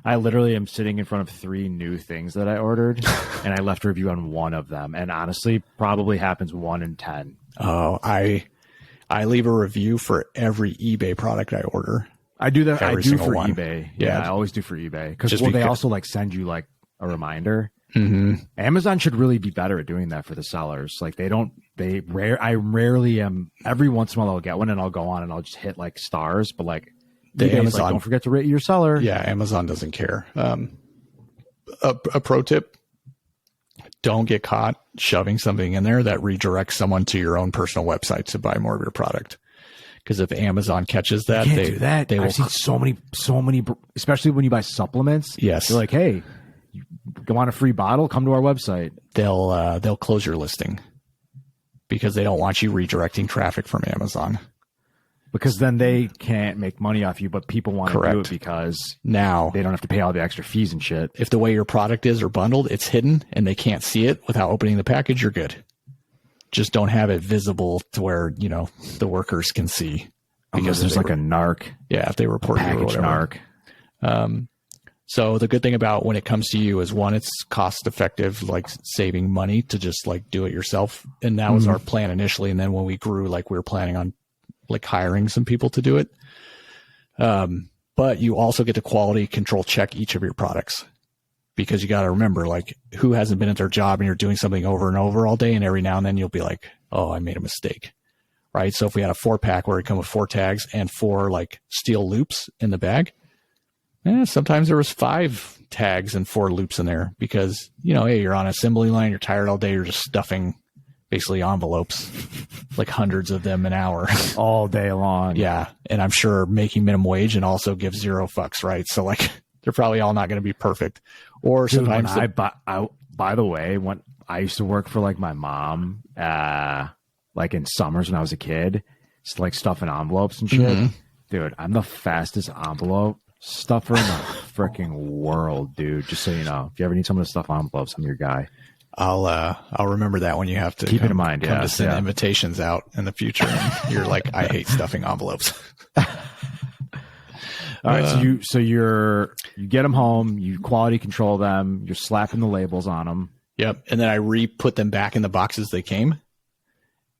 I literally am sitting in front of 3 new things that I ordered and I left a review on one of them. And honestly, probably happens 1 in 10. Oh, I leave a review for every eBay product I order. I do that. I do for one. eBay. Yeah, I always do for eBay because because they also like send you like a reminder. Mm-hmm. Amazon should really be better at doing that for the sellers. Like I rarely am. Every once in a while I'll get one and I'll go on and I'll just hit like stars, but like Amazon, like, don't forget to rate your seller. Yeah, Amazon doesn't care. A pro tip: don't get caught shoving something in there that redirects someone to your own personal website to buy more of your product. Because if Amazon catches that, they do that. I've seen so many, especially when you buy supplements. Yes, they're like, hey, you want a free bottle? Come to our website. They'll close your listing because they don't want you redirecting traffic from Amazon. Because then they can't make money off you, but people want to do Correct. it because Now, they don't have to pay all the extra fees and shit. if the way your product is or bundled, it's hidden and they can't see it without opening the package, you're good. Just don't have it visible to where, you know, the workers can see. Because there's like a narc. Yeah, if they report you or Package whatever. narc. So the good thing about when it comes to you is, one, it's cost effective, like saving money to just like do it yourself. And that was our plan initially. And then when we grew, like we were planning on like hiring some people to do it. But you also get to quality control check each of your products, because you got to remember, like, who hasn't been at their job and you're doing something over and over all day, and every now and then you'll be like, oh, I made a mistake. Right. So if we had a 4-pack where it come with 4 tags and 4 like steel loops in the bag, sometimes there was 5 tags and 4 loops in there because, you know, hey, you're on assembly line, you're tired all day, you're just stuffing basically envelopes, like hundreds of them an hour. All day long. Yeah. And I'm sure making minimum wage and also give 0 fucks, right? So like they're probably all not going to be perfect. Or Dude, sometimes by the way, when I used to work for like my mom, like in summers when I was a kid, just like stuffing envelopes and shit. Dude, I'm the fastest envelope stuffer in the freaking world, dude. Just so you know, if you ever need someone to stuff envelopes, I'm your guy. I'll remember that when you have to keep it in mind. Come to send invitations out in the future. And you're like, I hate stuffing envelopes. All right, so you get them home, you quality control them, you're slapping the labels on them. Yep, and then I re-put them back in the boxes they came,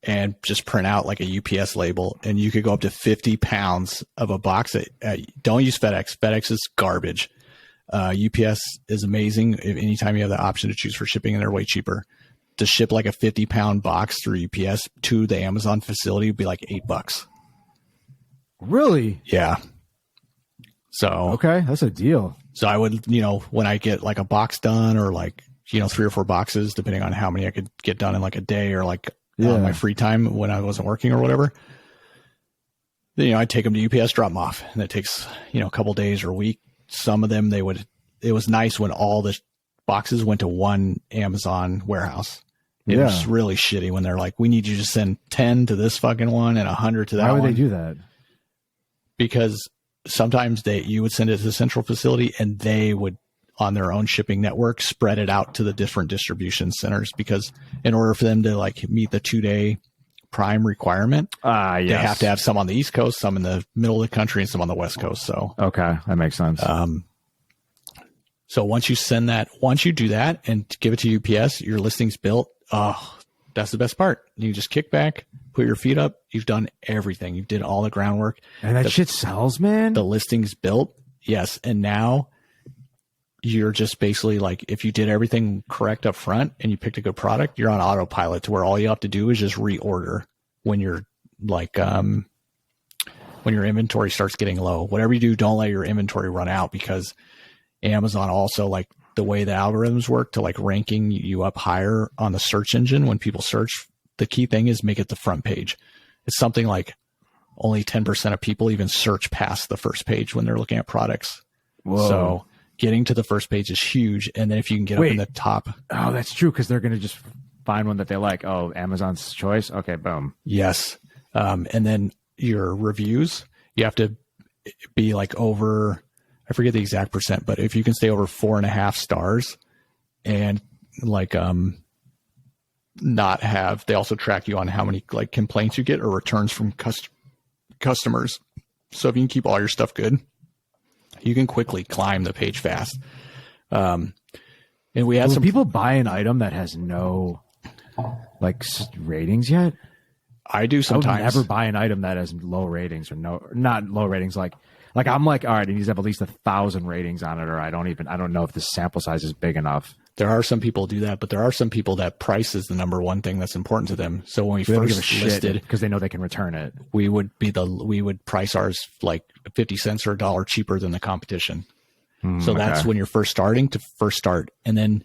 and just print out like a UPS label, and you could go up to 50 pounds of a box. Don't use FedEx. FedEx is garbage. UPS is amazing. Anytime you have the option to choose for shipping, and they're way cheaper. To ship like a 50-pound box through UPS to the Amazon facility would be like $8. Really? Yeah. So okay, that's a deal. So I would, you know, when I get like a box done, or like, you know, 3 or 4 boxes, depending on how many I could get done in like a day, or like my free time when I wasn't working or whatever, then, you know, I'd take them to UPS, drop them off, and it takes, you know, a couple days or a week. Some of them it was nice when all the boxes went to one Amazon warehouse. It was really shitty when they're like, we need you to send 10 to this fucking one and 100 to that one. Why would they do that? Because sometimes you would send it to the central facility, and they would, on their own shipping network, spread it out to the different distribution centers, because in order for them to like meet the 2-day Prime requirement, they have to have some on the East Coast, some in the middle of the country, and some on the West Coast. So okay, that makes sense. So once you do that and give it to UPS, your listing's built. Oh, that's the best part. You just kick back, put your feet up. You've done everything. You did all the groundwork. And that shit sells, man. The listing's built. Yes. And now you're just basically like, if you did everything correct up front and you picked a good product, you're on autopilot to where all you have to do is just reorder when you're like, when your inventory starts getting low. Whatever you do, don't let your inventory run out, because Amazon also, like, the way the algorithms work to like ranking you up higher on the search engine when people search, the key thing is make it the front page. It's something like only 10% of people even search past the first page when they're looking at products. Whoa. So getting to the first page is huge. And then if you can get up in the top. Oh, that's true. Cause they're going to just find one that they like. Oh, Amazon's choice. Okay. Boom. Yes. And then your reviews, you have to be like over, I forget the exact percent, but if you can stay over 4.5 stars and like, not have, they also track you on how many like complaints you get or returns from customers. So if you can keep all your stuff good, you can quickly climb the page fast. And we had some people buy an item that has no like ratings yet. I do sometimes. I would never buy an item that has low ratings or not low ratings. Like I'm like, all right, it needs to have at least 1,000 ratings on it, or I don't know if the sample size is big enough. There are some people who do that, but there are some people that price is the number one thing that's important to them. So when we first listed, because they know they can return it, we would price ours like 50 cents or $1 cheaper than the competition. So that's when you're first starting to start. And then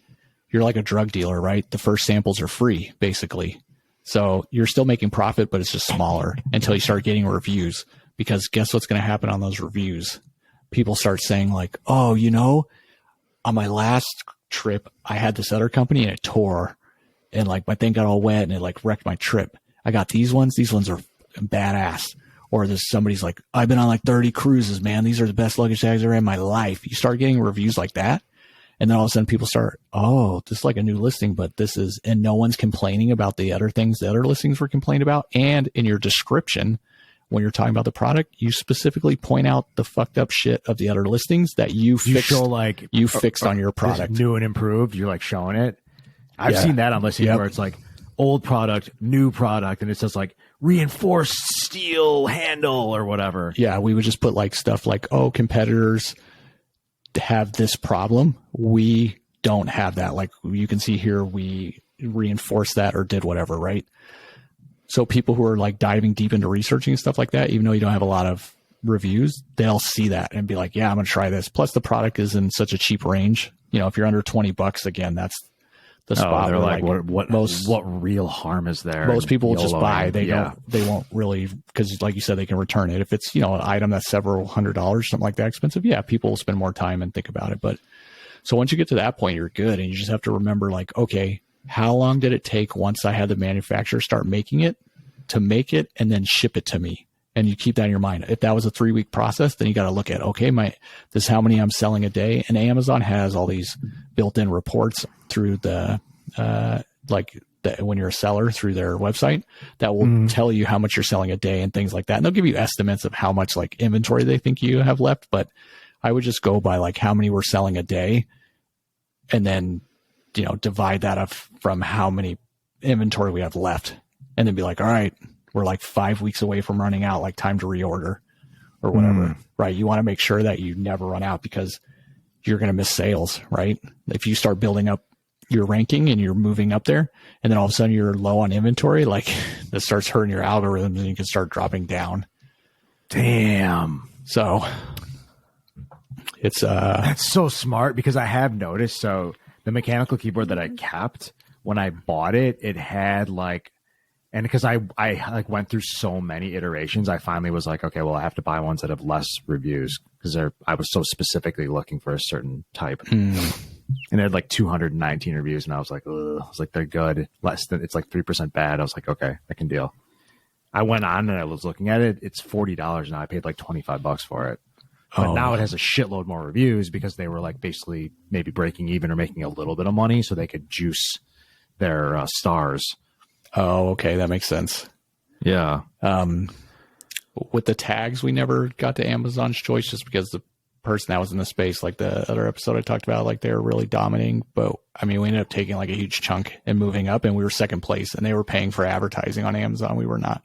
you're like a drug dealer, right? The first samples are free, basically. So you're still making profit, but it's just smaller until you start getting reviews. Because guess what's going to happen on those reviews? People start saying like, oh, you know, on my last trip, I had this other company and it tore, and like my thing got all wet and it like wrecked my trip. I got these ones. These ones are badass. Or this somebody's like, I've been on like 30 cruises, man. These are the best luggage tags I've ever had in my life. You start getting reviews like that. And then all of a sudden people start, oh, this is like a new listing, but this is, and no one's complaining about the other things the other listings were complaining about. And in your description, when you're talking about the product, you specifically point out the fucked up shit of the other listings that you fixed, show like you fixed on your product. New and improved. You're like showing it. I've seen that on listings where it's like old product, new product, and it says like reinforced steel handle or whatever. Yeah, we would just put like stuff like, oh, competitors have this problem. We don't have that. Like you can see here, we reinforced that or did whatever, right? So people who are like diving deep into researching and stuff like that, even though you don't have a lot of reviews, they'll see that and be like, yeah, I'm going to try this. Plus the product is in such a cheap range. You know, if you're under $20, again, that's the spot. They're like what real harm is there? Most people will just buy. They won't really, because like you said, they can return it. If it's, you know, an item that's several $100s, something like that expensive, yeah, people will spend more time and think about it. But so once you get to that point, you're good. And you just have to remember like, okay, how long did it take once I had the manufacturer start making it to make it and then ship it to me? And you keep that in your mind. If that was a 3-week process, then you got to look at, okay, this is how many I'm selling a day. And Amazon has all these built-in reports through the, when you're a seller through their website that will tell you how much you're selling a day and things like that. And they'll give you estimates of how much like inventory they think you have left. But I would just go by like how many we're selling a day and then, you know, divide that up from how many inventory we have left and then be like, all right, we're like 5 weeks away from running out, like time to reorder or whatever, right? You want to make sure that you never run out because you're going to miss sales, right? If you start building up your ranking and you're moving up there and then all of a sudden you're low on inventory, like that starts hurting your algorithms and you can start dropping down. Damn. So it's, that's so smart because I have noticed. So the mechanical keyboard that I kept when I bought it, it had like, and because I like went through so many iterations, I finally was like, okay, well, I have to buy ones that have less reviews because I was so specifically looking for a certain type. And it had like 219 reviews, and I was like, ugh. I was like, they're good. It's like 3% bad. I was like, okay, I can deal. I went on and I was looking at it. It's $40 now. I paid like $25 for it. But now it has a shitload more reviews because they were like basically maybe breaking even or making a little bit of money so they could juice their stars. Oh, okay. That makes sense. Yeah. With the tags, we never got to Amazon's choice just because the person that was in the space, like the other episode I talked about, like they were really dominating. But I mean, we ended up taking like a huge chunk and moving up, and we were second place, and they were paying for advertising on Amazon. We were not.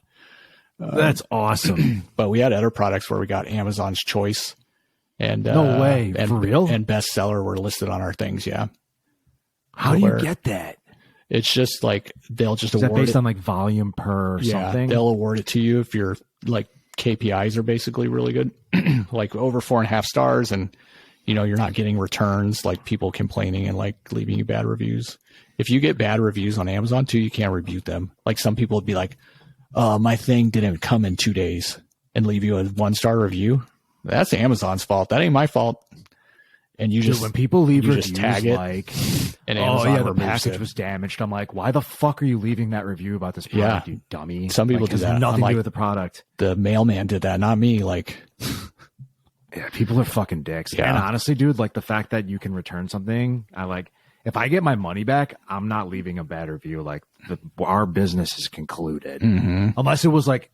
That's awesome. But we had other products where we got Amazon's choice, and no way, and, for real, and bestseller were listed on our things. Yeah. How do you get that? It's just like they'll just award it. Is that based on like volume per something? They'll award it to you if your like KPIs are basically really good, like over 4.5 stars, and you know you're not getting returns like people complaining and like leaving you bad reviews. If you get bad reviews on Amazon too, you can't rebuke them. Like some people would be like, my thing didn't come in 2 days, and leave you a 1-star review. That's Amazon's fault. That ain't my fault. And you just, when people leave reviews, just tag it, like, and Amazon the package was damaged. I'm like, why the fuck are you leaving that review about this product, you dummy? Some people do that. Nothing to do with the product. The mailman did that, not me. Like, yeah, people are fucking dicks. Yeah. And honestly, dude, like the fact that you can return something, I like. If I get my money back, I'm not leaving a bad review. Like our business is concluded, unless it was like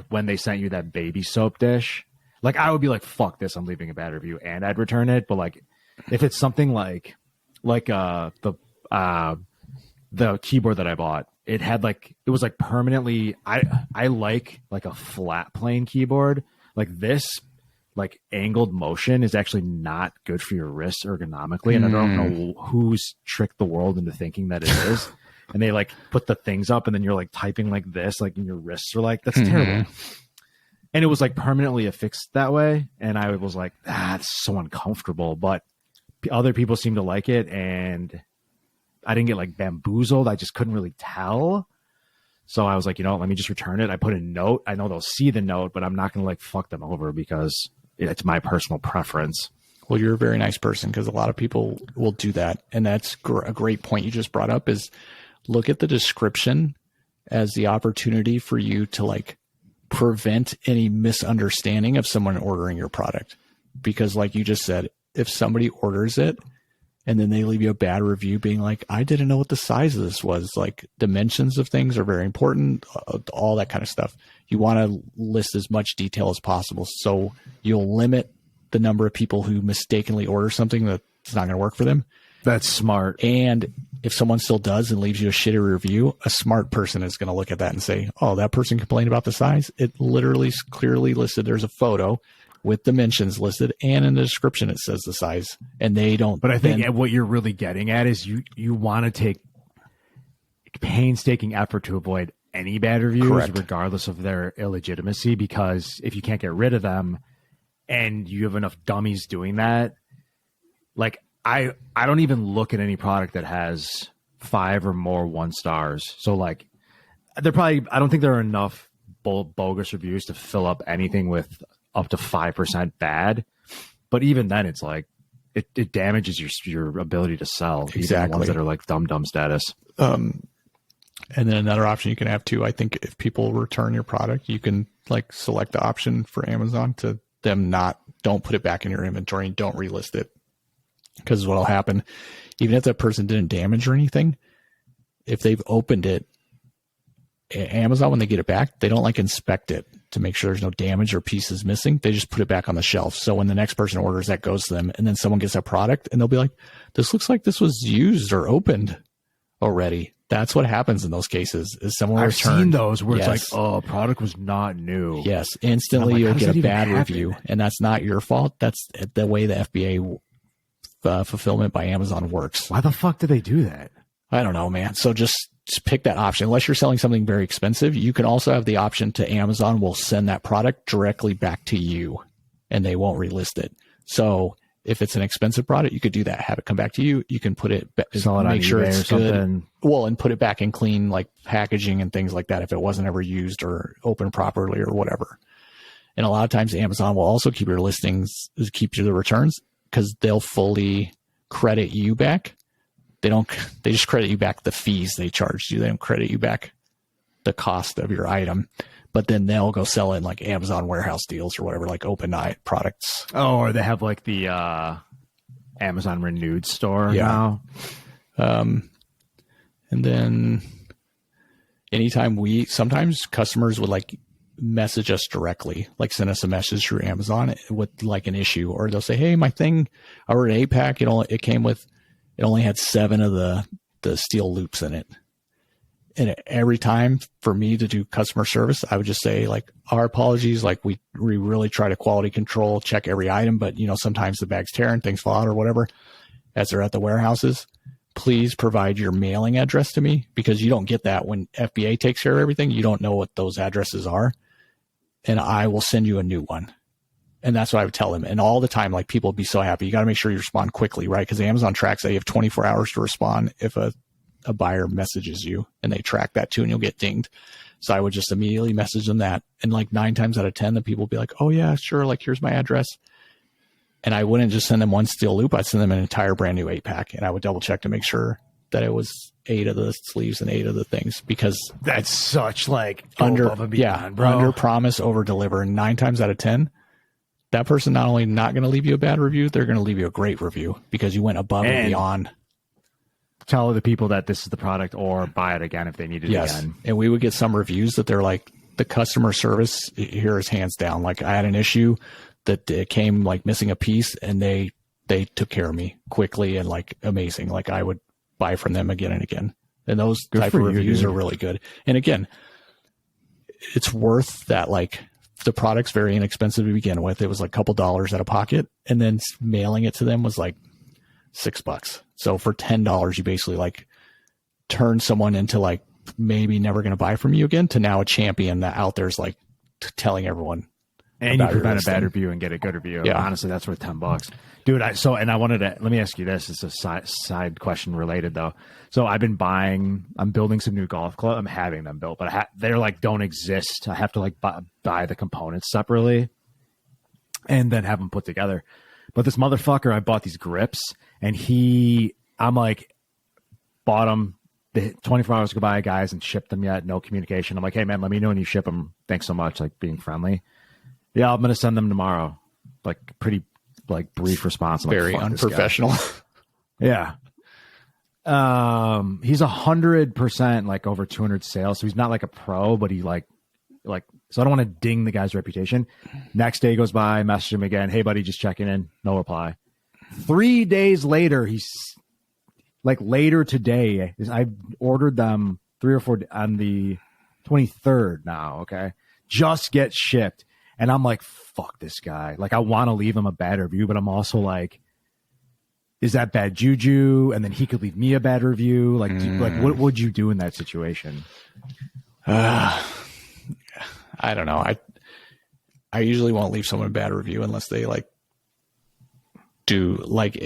when they sent you that baby soap dish. Like I would be like, fuck this, I'm leaving a bad review and I'd return it. But like if it's something like the keyboard that I bought, it had like, it was like permanently, I like a flat plane keyboard. Like this, like angled motion is actually not good for your wrists ergonomically. And I don't know who's tricked the world into thinking that it is. And they like put the things up and then you're like typing like this, like and your wrists are like, that's terrible. And it was like permanently affixed that way. And I was like, it's so uncomfortable. But other people seem to like it. And I didn't get like bamboozled. I just couldn't really tell. So I was like, you know, let me just return it. I put a note. I know they'll see the note, but I'm not going to like fuck them over because it's my personal preference. Well, you're a very nice person because a lot of people will do that. And that's a great point you just brought up is look at the description as the opportunity for you to like prevent any misunderstanding of someone ordering your product. Because like you just said, if somebody orders it and then they leave you a bad review being like, I didn't know what the size of this was. Like dimensions of things are very important, all that kind of stuff. You want to list as much detail as possible. So you'll limit the number of people who mistakenly order something that's not going to work for them. That's smart. And if someone still does and leaves you a shitty review, a smart person is going to look at that and say, oh, that person complained about the size. It literally clearly listed. There's a photo with dimensions listed, and in the description it says the size, and they don't. But I think what you're really getting at is you want to take painstaking effort to avoid any bad reviews, correct, regardless of their illegitimacy, because if you can't get rid of them and you have enough dummies doing that, like I don't even look at any product that has 5 or more 1 stars. So like I don't think there are enough bogus reviews to fill up anything with up to 5% bad. But even then it's like it damages your ability to sell. Exactly. Even the ones that are like dumb status. And then another option you can have too, I think if people return your product, you can like select the option for Amazon to them don't put it back in your inventory and don't relist it. Because what'll happen, even if that person didn't damage or anything, if they've opened it, Amazon, when they get it back, they don't like inspect it to make sure there's no damage or pieces missing. They just put it back on the shelf. So when the next person orders, that goes to them, and then someone gets a product and they'll be like, this looks like this was used or opened already. That's what happens in those cases. Is someone I've seen those where yes, it's like, oh, product was not new. Yes, instantly like, you'll get a bad happen? review, and that's not your fault. That's the way the FBA fulfillment by Amazon works. Why the fuck do they do that? I don't know, man. So just pick that option. Unless you're selling something very expensive, you can also have the option to Amazon will send that product directly back to you, and they won't relist it. So if it's an expensive product, you could do that. Have it come back to you. You can put it, make sure it's good. Well, and put it back in clean, like packaging and things like that. If it wasn't ever used or opened properly or whatever. And a lot of times Amazon will also keep your listings, keep you the returns, because they'll fully credit you back. They just credit you back the fees they charged you. They don't credit you back the cost of your item. But then they'll go sell it in like Amazon warehouse deals or whatever, like open night products. Oh, or they have like the Amazon Renewed store now. And then sometimes customers would like message us directly, like send us a message through Amazon with like an issue, or they'll say, hey, my thing, I ordered an 8-pack. It only had 7 of the steel loops in it. And every time for me to do customer service, I would just say like, our apologies. Like we really try to quality control, check every item, but sometimes the bag's tearing, things fall out or whatever as they're at the warehouses. Please provide your mailing address to me, because you don't get that when FBA takes care of everything. You don't know what those addresses are, and I will send you a new one. And that's what I would tell them. And all the time, like people would be so happy. You got to make sure you respond quickly, right? Because Amazon tracks that you have 24 hours to respond if a buyer messages you, and they track that too, and you'll get dinged. So I would just immediately message them that. And like 9 times out of 10, the people would be like, oh yeah, sure. Like, here's my address. And I wouldn't just send them one steel loop. I'd send them an entire brand new 8-pack, and I would double check to make sure that it was 8 of the sleeves and 8 of the things, because that's such like under promise, over deliver. 9 times out of 10, that person not only not going to leave you a bad review, they're going to leave you a great review because you went above and beyond. Tell the people that this is the product, or buy it again if they need it again. And we would get some reviews that they're like, the customer service here is hands down. Like, I had an issue that it came like missing a piece, and they took care of me quickly and like amazing. Like, I would buy from them again and again. And those type of reviews are really good. And again, it's worth that. Like, the product's very inexpensive to begin with. It was like a couple dollars out of pocket, and then mailing it to them was like $6. So for $10, you basically like turn someone into like maybe never going to buy from you again to now a champion that out there's like telling everyone. And you prevent a bad review and get a good review. Yeah. Honestly, that's worth $10. Dude, I wanted to, let me ask you this. It's a side question related though. So I'm building some new golf clubs. I'm having them built, but they're like, don't exist. I have to like buy the components separately and then have them put together. But this motherfucker, I bought these grips, and I'm like, bought them the 24 hours go by, guys, and ship them yet. No communication. I'm like, hey, man, let me know when you ship them. Thanks so much. Like being friendly. Yeah, I'm going to send them tomorrow. Like pretty like brief response. I'm Very like, unprofessional. Yeah. He's 100% like over 200 sales. So he's not like a pro, but he like, so I don't want to ding the guy's reputation. Next day goes by, message him again. Hey buddy, just checking in. No reply. 3 days later, he's like later today. I ordered them 3 or 4 on the 23rd now. Okay. Just get shipped. And I'm like, fuck this guy. Like I want to leave him a bad review, but I'm also like, is that bad juju? And then he could leave me a bad review. Like, what would you do in that situation? I don't know. I usually won't leave someone a bad review unless they like do like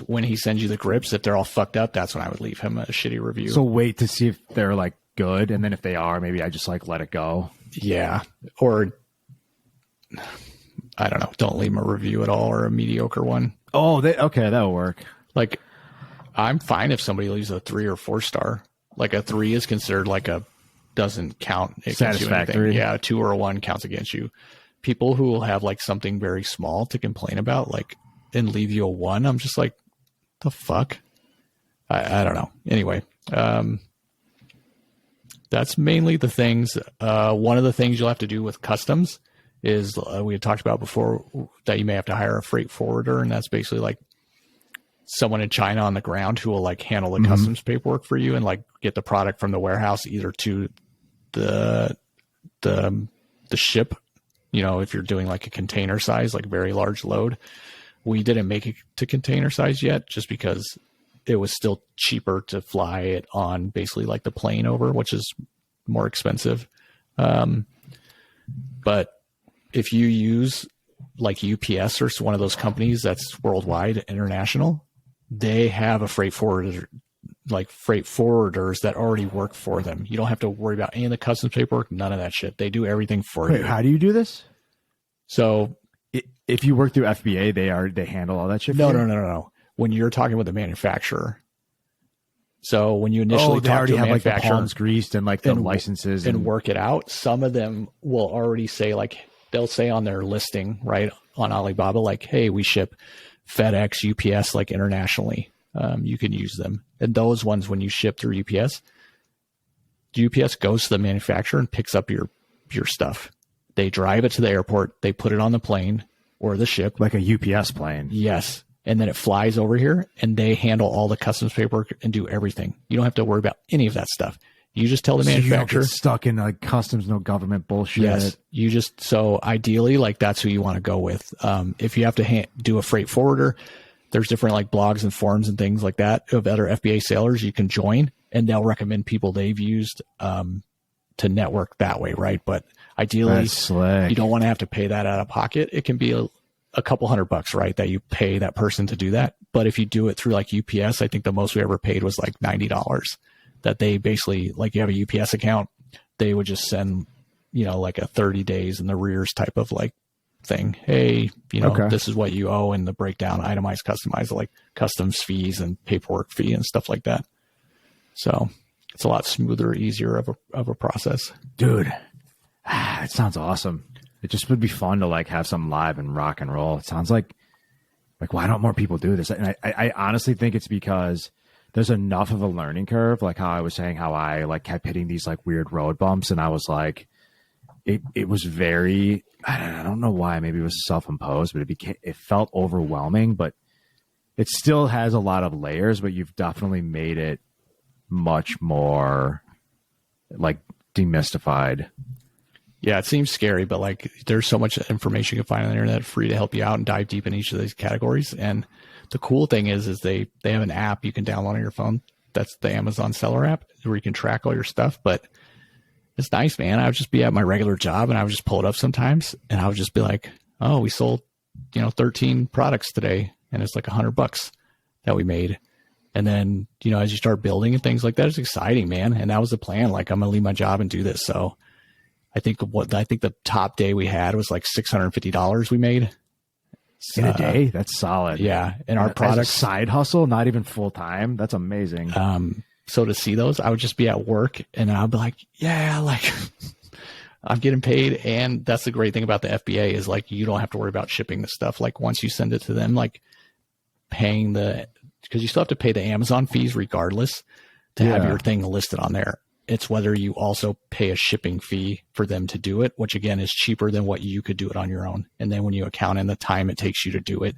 when he sends you the grips, if they're all fucked up, that's when I would leave him a shitty review. So wait to see if they're like good, and then if they are, maybe I just like let it go. Yeah, or I don't know. Don't leave him a review at all or a mediocre one. Oh, okay, that'll work. Like, I'm fine if somebody leaves a 3 or 4 star. Like a 3 is considered like doesn't count against satisfactory. You. Yeah, a 2 or a 1 counts against you. People who will have like something very small to complain about, like, and leave you a 1, I'm just like, the fuck? I don't know. Anyway, that's mainly the things. One of the things you'll have to do with customs is we had talked about before that you may have to hire a freight forwarder, and that's basically like someone in China on the ground who will like handle the customs paperwork for you and like get the product from the warehouse either to the ship, you know, if you're doing like a container size, like very large load. We didn't make it to container size yet just because it was still cheaper to fly it on basically like the plane over, which is more expensive. But if you use like UPS or one of those companies that's worldwide, international, they have a freight forwarder, like freight forwarders that already work for them. You don't have to worry about any of the customs paperwork, none of that shit. They do everything for you. How do you do this? So if you work through FBA, they handle all that shit. No. When you're talking with the manufacturer. So when you initially talk to a manufacturer, like the palms greased and like the licenses and work it out, some of them will already say like, they'll say on their listing, right, on Alibaba, like, hey, we ship FedEx, UPS, like internationally. You can use them. And those ones, when you ship through UPS goes to the manufacturer and picks up your stuff. They drive it to the airport. They put it on the plane or the ship. Like a UPS plane. Yes. And then it flies over here and they handle all the customs paperwork and do everything. You don't have to worry about any of that stuff. You just tell the manufacturer. You don't get stuck in like customs, no government bullshit. Yes. So ideally, like that's who you want to go with. If you have to do a freight forwarder, there's different like blogs and forums and things like that of other FBA sailors you can join, and they'll recommend people they've used to network that way, right? But ideally, you don't want to have to pay that out of pocket. It can be a couple $100, right, that you pay that person to do that. But if you do it through like UPS, I think the most we ever paid was like $90. That they basically, like, you have a UPS account, they would just send, you know, like a 30 days in the rears type of like thing. Hey, you know, This is what you owe, and the breakdown, itemized, customized, like customs fees and paperwork fee and stuff like that. So it's a lot smoother, easier of a process. Dude, it sounds awesome. It just would be fun to like have some live and rock and roll. It sounds like why don't more people do this? And I honestly think it's because there's enough of a learning curve, like how I was saying, how I like kept hitting these like weird road bumps, and I was like, it was very, I don't know why, maybe it was self-imposed, but it felt overwhelming. But it still has a lot of layers, but you've definitely made it much more like demystified. Yeah, it seems scary, but like there's so much information you can find on the internet free to help you out and dive deep in each of these categories. And the cool thing is they have an app you can download on your phone. That's the Amazon Seller app where you can track all your stuff. But it's nice, man. I would just be at my regular job and I would just pull it up sometimes and I would just be like, oh, we sold, 13 products today, and it's like $100 that we made. And then, as you start building and things like that, it's exciting, man. And that was the plan. Like, I'm going to leave my job and do this. So I think the top day we had was like $650 we made. In a day? That's solid. Yeah. And our product side hustle, not even full time. That's amazing. So to see those, I would just be at work and I'd be like, yeah, like I'm getting paid. And that's the great thing about the FBA is like, you don't have to worry about shipping the stuff. Like once you send it to them, like paying because you still have to pay the Amazon fees regardless to have your thing listed on there. It's whether you also pay a shipping fee for them to do it, which again is cheaper than what you could do it on your own. And then when you account in the time it takes you to do it,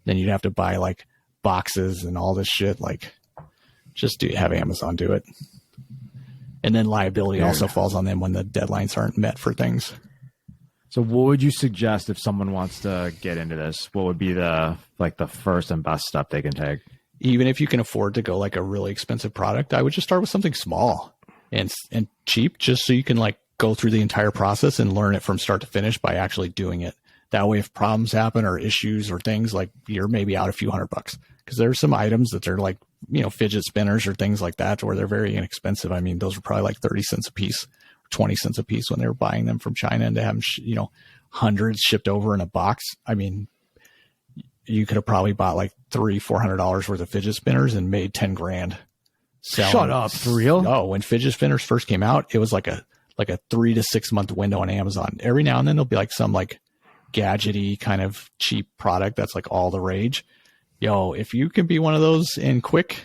then you'd have to buy like boxes and all this shit. Like just have Amazon do it. And then liability also falls on them when the deadlines aren't met for things. So what would you suggest if someone wants to get into this? What would be the first and best step they can take? Even if you can afford to go like a really expensive product, I would just start with something small and cheap, just so you can like go through the entire process and learn it from start to finish by actually doing it. That way, if problems happen or issues or things, like you're maybe out a few $100, because there's some items that they're like, fidget spinners or things like that where they're very inexpensive. I mean, those were probably like 30 cents a piece, 20 cents a piece when they were buying them from China, and to have them, hundreds shipped over in a box. I mean, you could have probably bought like $300-$400 worth of fidget spinners and made 10 grand. Shut up, for real? Oh, when fidget spinners first came out, it was like a 3 to 6 month window on Amazon. Every now and then there'll be like some like gadgety kind of cheap product that's like all the rage. If you can be one of those and quick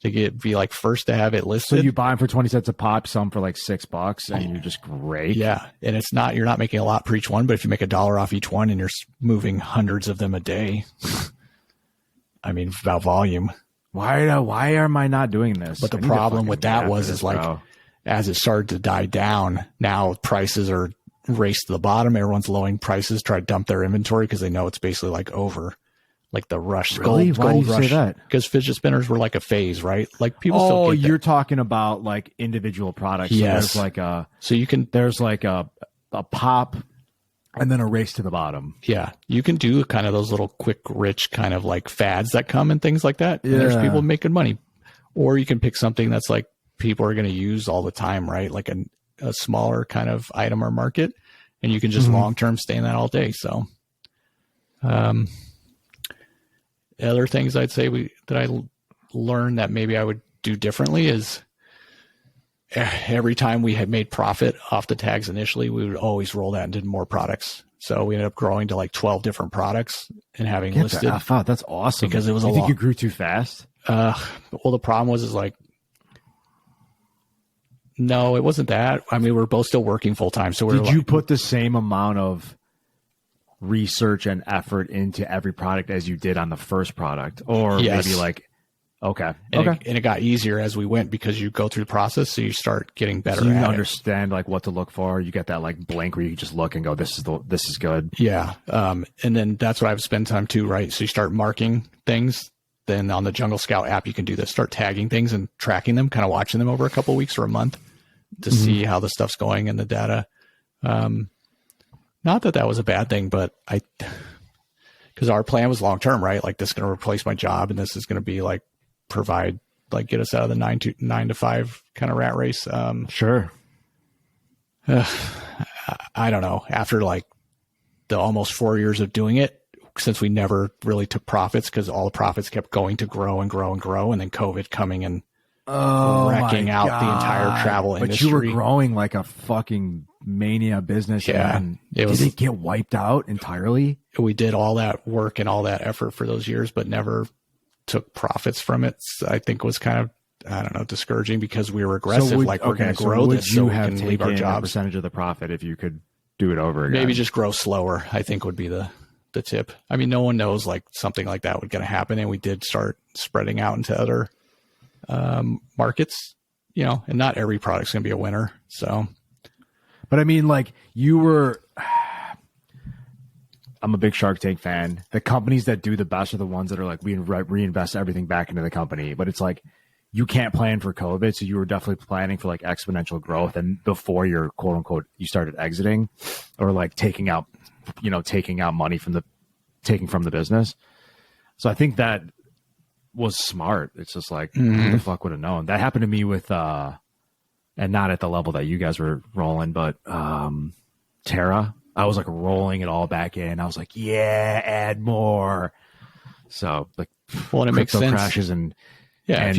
to be like first to have it listed. So you buy them for 20 cents a pop, some for like $6, and you're just great. Yeah. And you're not making a lot for each one, but if you make $1 off each one and you're moving hundreds of them a day, I mean, about volume. Why am I not doing this? But the problem with that is like, as it started to die down, now prices are raced to the bottom. Everyone's lowering prices, try to dump their inventory because they know it's basically like over. Like the rush, really? Why do you say that? Because fidget spinners were like a phase, right? Like people still get that. You're talking about like individual products. Yes. So there's like a pop and then a race to the bottom. Yeah. You can do kind of those little quick, rich kind of like fads that come and things like that. Yeah. And there's people making money. Or you can pick something that's like people are going to use all the time, right? Like a smaller kind of item or market. And you can just long-term stay in that all day. So, other things I'd say that I learned that maybe I would do differently is every time we had made profit off the tags initially, we would always roll that into more products. So we ended up growing to like 12 different products and having listed. That's awesome. Because it was you think you grew too fast? Well, the problem was like, no, it wasn't that. I mean, we're both still working full time. So did you put the same amount of research and effort into every product as you did on the first product, or maybe like, okay. And it got easier as we went because you go through the process. So you start getting better. So you understand like what to look for. You get that like blank where you just look and go, this is good. Yeah. And then that's what I've spent time too, right? So you start marking things. Then on the Jungle Scout app, you can do this, start tagging things and tracking them, kind of watching them over a couple of weeks or a month to see how the stuff's going in the data. Not that was a bad thing, but because our plan was long-term, right? Like this is going to replace my job and this is going to be like get us out of the 9 to 5 kind of rat race. Sure. I don't know. After like the almost 4 years of doing it, since we never really took profits because all the profits kept going to grow and grow and grow. And then COVID coming and wrecking out the entire travel industry. But you were growing like a fucking mania business. Yeah. Did it get wiped out entirely? We did all that work and all that effort for those years, but never took profits from it. I think was kind of, I don't know, discouraging because we were aggressive. We're going to grow this so we can leave our jobs. A percentage of the profit if you could do it over again? Maybe just grow slower, I think would be the tip. I mean, no one knows like something like that was going to happen. And we did start spreading out into other markets, and not every product's going to be a winner. So, but I mean, like I'm a big Shark Tank fan. The companies that do the best are the ones that are like, we reinvest everything back into the company. But it's like, you can't plan for COVID. So you were definitely planning for like exponential growth. And before you're quote unquote, you started exiting or like taking out money from the business. So I think that was smart. It's just like, who the fuck would have known? That happened to me with, and not at the level that you guys were rolling, but Terra. I was like rolling it all back in. I was like, yeah, add more. So like, well, and it makes sense. Crashes and Yeah, And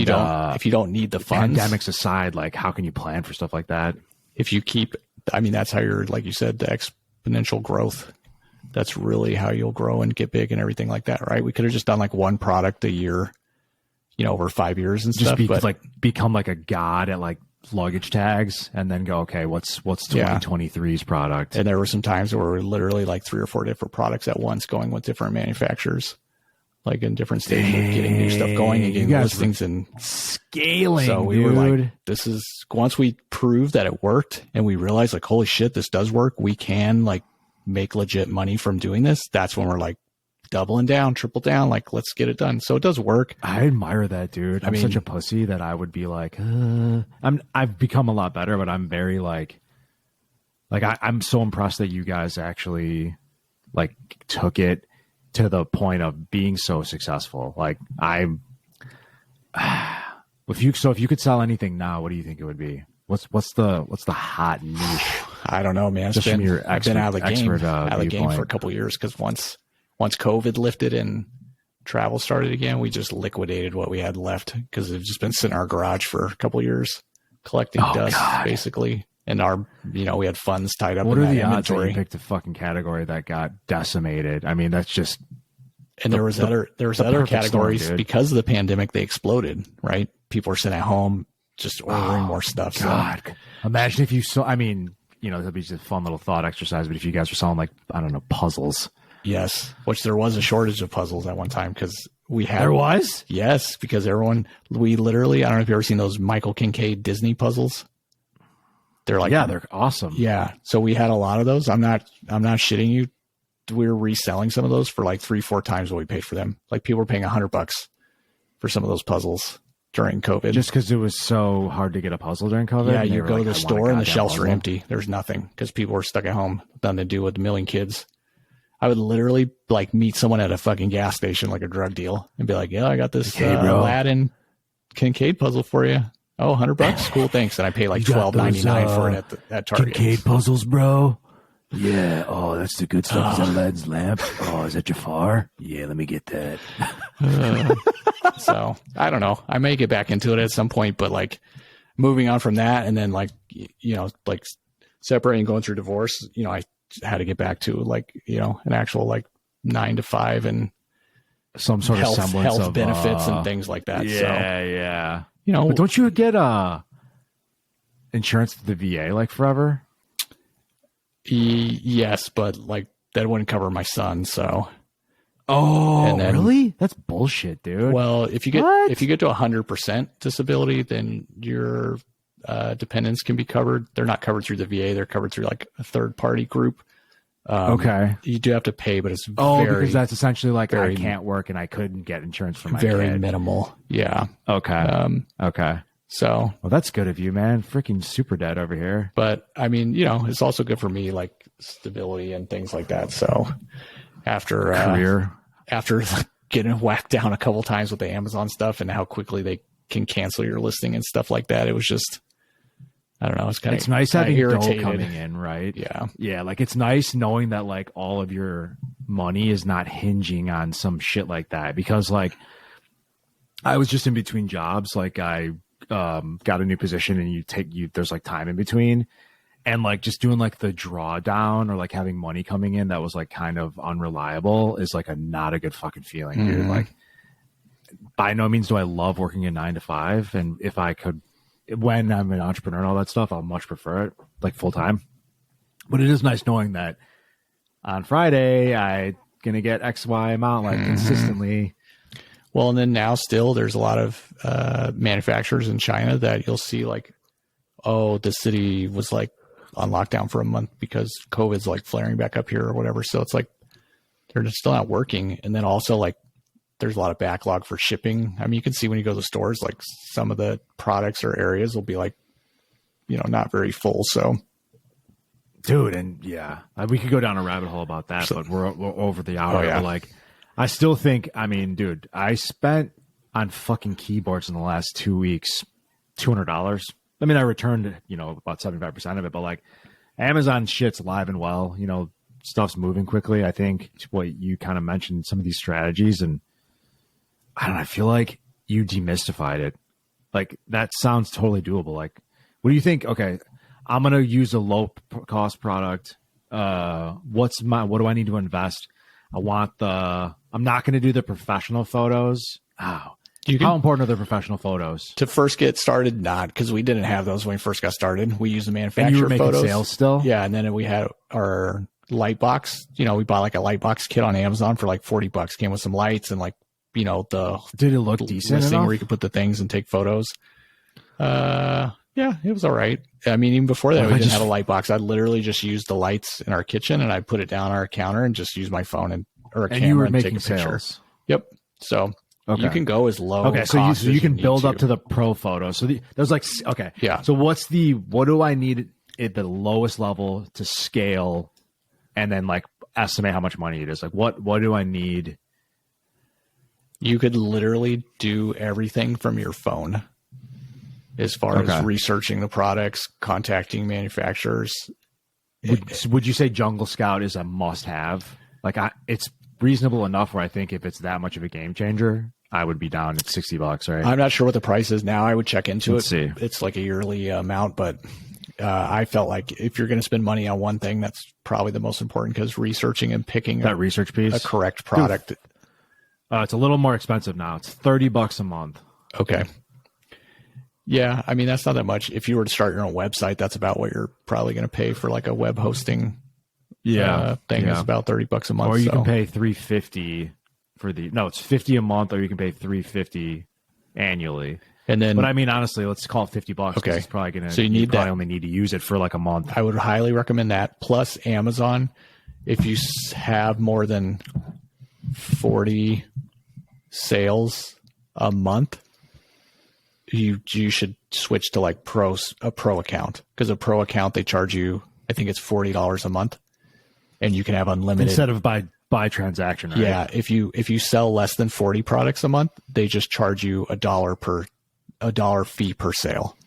if you don't need the funds, pandemics aside, like how can you plan for stuff like that? if you keep, I mean, that's how you're, like you said, the exponential growth. That's really how you'll grow and get big and everything like that, right? We could have just done like one product a year, over 5 years and stuff. Just but like become like a god at like luggage tags, and then go, okay, what's 2023's product? And there were some times where we were literally like 3 or 4 different products at once, going with different manufacturers, like in different stages of getting new stuff going and getting listings and scaling. So we were like, this is, once we proved that it worked and we realized like, holy shit, this does work. We can like make legit money from doing this. That's when we're like doubling down, triple down, like let's get it done. So it does work. I admire that, dude. I'm such a pussy that I would be like, I've become a lot better, but I'm very like I'm so impressed that you guys actually like took it to the point of being so successful. Like if you could sell anything now, what do you think it would be? What's the hot niche? I don't know, man. I've been out of the game for a couple of years, because once COVID lifted and travel started again, we just liquidated what we had left, because it's just been sitting in our garage for a couple of years collecting dust, basically. And we had funds tied up in that inventory. What are the odds that you picked a fucking category that got decimated? I mean, that's just. And there was other categories storm, because of the pandemic, they exploded, right? People were sitting at home just ordering more stuff. God, so. Imagine if you saw, I mean, that'd be just a fun little thought exercise, but if you guys were selling like, I don't know, puzzles. Yes. Which there was a shortage of puzzles at one time, because there was? Yes. Because we literally, I don't know if you've ever seen those Michael Kincaid Disney puzzles. They're like, yeah, they're awesome. Yeah. So we had a lot of those. I'm not shitting you. We were reselling some of those for like 3-4 times what we paid for them. Like people were paying $100 for some of those puzzles during COVID. Just because it was so hard to get a puzzle during COVID? Yeah, you go to the store and the shelves were empty. There's nothing, because people were stuck at home, nothing to do with a million kids. I would literally like meet someone at a fucking gas station, like a drug deal, and be like, yeah, I got this Aladdin Kincaid puzzle for you. Oh, $100? Cool, thanks. And I pay like $12.99 for it at Target. Kincaid puzzles, bro? Yeah. Oh, that's the good stuff. Is that Aladdin's lamp? Oh, is that Jafar? Yeah, let me get that. So I don't know. I may get back into it at some point, but like moving on from that, and then like, like separating, going through divorce, I had to get back to like, an actual like 9 to 5 and some sort of semblance health of benefits and things like that. Yeah. But don't you get insurance through the VA like forever? Yes, but like that wouldn't cover my son. So. Oh, really? That's bullshit, dude. Well, if you get to 100% disability, then your dependents can be covered. They're not covered through the VA. They're covered through like a third party group. Okay. You do have to pay, but it's because that's essentially like I can't work and I couldn't get insurance for my kid. Very minimal. Yeah. Okay. Okay. So. Well, that's good of you, man. Freaking super dead over here. But I mean, it's also good for me, like stability and things like that. So after getting whacked down a couple times with the Amazon stuff and how quickly they can cancel your listing and stuff like that, it was just, I don't know. It's nice having irritated. dough coming in, right? Yeah. Yeah. Like it's nice knowing that like all of your money is not hinging on some shit like that, because like I was just in between jobs. Like I got a new position and there's like time in between, and like just doing like the drawdown or like having money coming in that was like kind of unreliable is like not a good fucking feeling, dude. Like by no means do I love working a 9 to 5. And if I could, when I'm an entrepreneur and all that stuff, I'll much prefer it like full time. But it is nice knowing that on Friday I'm going to get XY amount like consistently. Well, and then now still there's a lot of manufacturers in China that you'll see like, oh, the city was like on lockdown for a month because COVID's like flaring back up here or whatever. So it's like they're just still not working. And then also like there's a lot of backlog for shipping. I mean, you can see when you go to the stores, like some of the products or areas will be like, not very full. So, dude, and yeah, we could go down a rabbit hole about that, but we're over the hour. But like, I still think, I mean, dude, I spent on fucking keyboards in the last 2 weeks, $200. I mean, I returned, about 75% of it, but like Amazon shit's alive and well, stuff's moving quickly. I think what you kind of mentioned, some of these strategies, and I don't know, I feel like you demystified it. Like, that sounds totally doable. Like, what do you think? Okay, I'm going to use a low cost product. What do I need to invest? I'm not going to do the professional photos. Oh, how important are the professional photos? To first get started, not, because we didn't have those when we first got started. We used the manufacturer and you were making photos. Sales still? Yeah, and then we had our light box. You know, we bought like a light box kit on Amazon for like $40. Came with some lights and like, you know, did it look decent listing enough? where you could put the things and take photos. Yeah, it was all right. I mean, even before that, we didn't have a light box. I'd literally just use the lights in our kitchen and I'd put it down our counter and just use my phone or a camera and take a picture. Sales. Yep. So you can go as low. Okay, so you can build up to the pro photo. So there's like, okay, yeah. So what do I need at the lowest level to scale, and then like estimate how much money it is? Like what do I need? You could literally do everything from your phone, as far as researching the products, contacting manufacturers. Would you say Jungle Scout is a must-have? Like, it's reasonable enough where I think if it's that much of a game changer, I would be down at $60, right? I'm not sure what the price is now. I would check into Let's see. It's like a yearly amount, but I felt like if you're going to spend money on one thing, that's probably the most important, because researching and picking that research piece, a correct product. It's a little more expensive now. It's $30 a month. Okay. Yeah, I mean, that's not that much. If you were to start your own website, that's about what you're probably going to pay for like a web hosting thing. Is about $30 a month. Or you can pay $350 for it's $50 a month, or you can pay $350 annually. And then, but I mean, honestly, let's call it $50. Okay, it's probably gonna. So you probably only need to use it for like a month. I would highly recommend that. Plus Amazon, if you have more than 40 sales a month, you should switch to like a pro account, because a pro account, they charge you, I think it's $40 a month, and you can have unlimited instead of by transaction. Right? Yeah, if you sell less than 40 products a month, they just charge you a dollar fee per sale.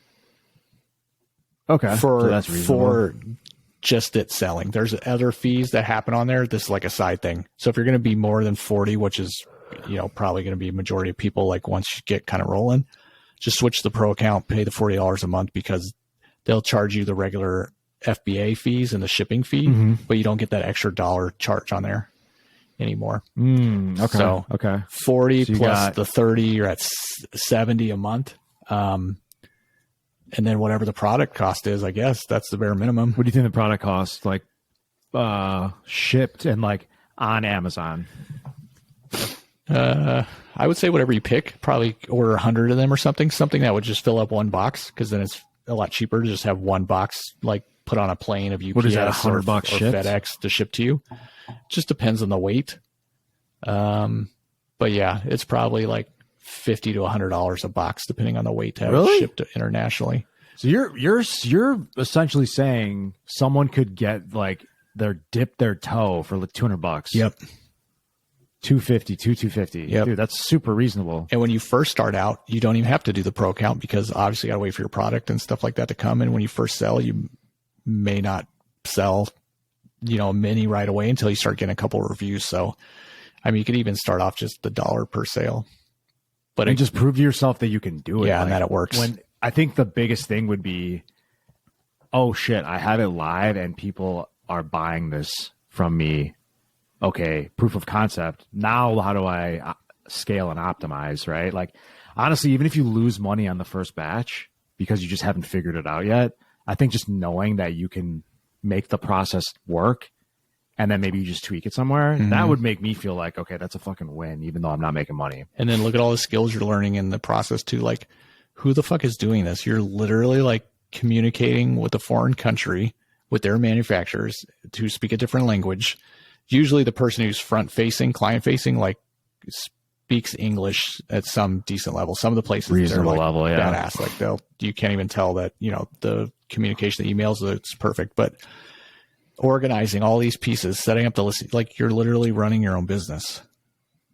Okay, for just it selling. There's other fees that happen on there. This is like a side thing. So if you're going to be more than 40, which is probably going to be a majority of people, like once you get kind of rolling, just switch to the pro account, pay the $40 a month, because they'll charge you the regular FBA fees and the shipping fee, but you don't get that extra dollar charge on there anymore. Okay. So 40 so plus the 30, you're at 70 a month. And then whatever the product cost is, I guess that's the bare minimum. What do you think the product costs, like shipped and like on Amazon? I would say whatever you pick, probably order 100 of them or something that would just fill up one box, because then it's a lot cheaper to just have one box, like put on a plane of UPS what is that, $100 or FedEx to ship to you. Just depends on the weight. But yeah, it's probably like $50 to $100 a box, depending on the weight, to have it shipped internationally. So you're essentially saying someone could get like dip their toe for like $200. Yep. $250. Yep. Dude, that's super reasonable. And when you first start out, you don't even have to do the pro account, because obviously you got to wait for your product and stuff like that to come. And when you first sell, you may not sell, many right away until you start getting a couple of reviews. So, I mean, you could even start off just the $1 per sale, but just prove to yourself that you can do it. Yeah, and that it works. When I think the biggest thing would be, oh shit, I have it live and people are buying this from me. Okay, proof of concept. Now, how do I scale and optimize, right? Like, honestly, even if you lose money on the first batch because you just haven't figured it out yet, I think just knowing that you can make the process work and then maybe you just tweak it somewhere, that would make me feel like, okay, that's a fucking win, even though I'm not making money. And then look at all the skills you're learning in the process too. Like, who the fuck is doing this? You're literally like communicating with a foreign country, with their manufacturers who speak a different language. Usually the person who's front facing, client facing, like speaks English at some decent level. Some of the places reasonable like level, yeah, badass. Like you can't even tell that, the communication, the emails, it's perfect. But organizing all these pieces, setting up the list, like you're literally running your own business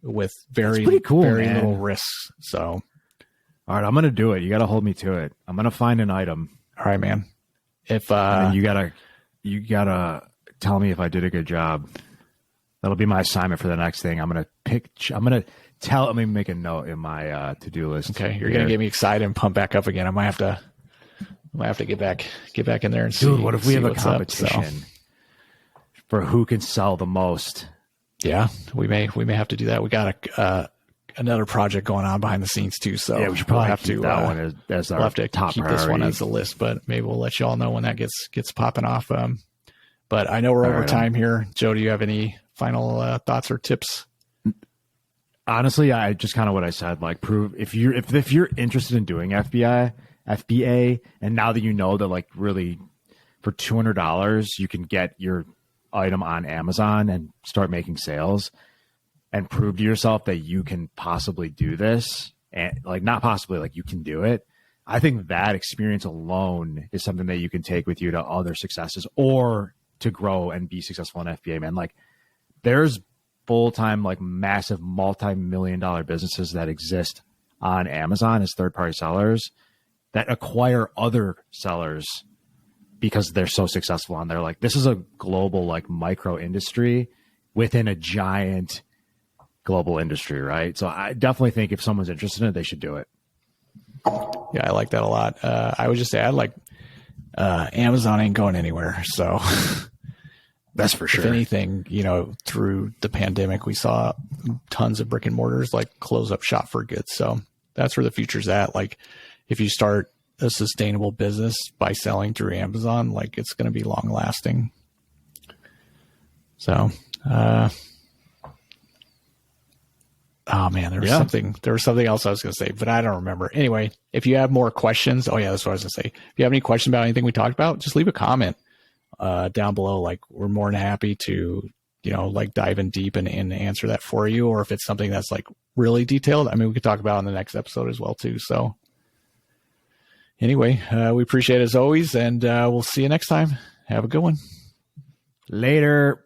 with very little risks. So, all right, I'm gonna do it. You got to hold me to it. I'm gonna find an item. All right, man. If and you gotta tell me if I did a good job. That'll be my assignment for the next thing. I'm gonna I'm gonna let me make a note in my to-do list. Okay, you're gonna get me excited and pump back up again. I might have to get back in there and see. Dude, what if we have a competition up, for who can sell the most? Yeah, we may have to do that. We got another project going on behind the scenes too, so yeah, we should probably have to that one as our we'll have to top keep priority. This one as the list, but maybe we'll let you all know when that gets popping off. But I know we're over time here. Joe, do you have any final thoughts or tips? Honestly, I just kind of what I said. Like, prove if you're interested in doing FBA, and now that you know that, like, really for $200 you can get your item on Amazon and start making sales, and prove to yourself that you can possibly do this, and like not possibly, like you can do it. I think that experience alone is something that you can take with you to other successes or to grow and be successful in FBA, man. Like, there's full-time, like, massive multi-million-dollar businesses that exist on Amazon as third-party sellers that acquire other sellers because they're so successful on there. Like, this is a global, like, micro industry within a giant global industry, right? So I definitely think if someone's interested in it, they should do it. Yeah, I like that a lot. I would just add, like, Amazon ain't going anywhere. So that's for sure. If anything, through the pandemic, we saw tons of brick and mortars like close up shop for good. So that's where the future's at. Like, if you start a sustainable business by selling through Amazon, like, it's going to be long lasting. So, oh man, there was something else I was going to say, but I don't remember. Anyway, if you have more questions, that's what I was going to say. If you have any questions about anything we talked about, just leave a comment down below. Like, we're more than happy to, like, dive in deep and answer that for you. Or if it's something that's like really detailed, I mean, we could talk about it in the next episode as well too. So anyway, we appreciate it as always, and we'll see you next time. Have a good one. Later.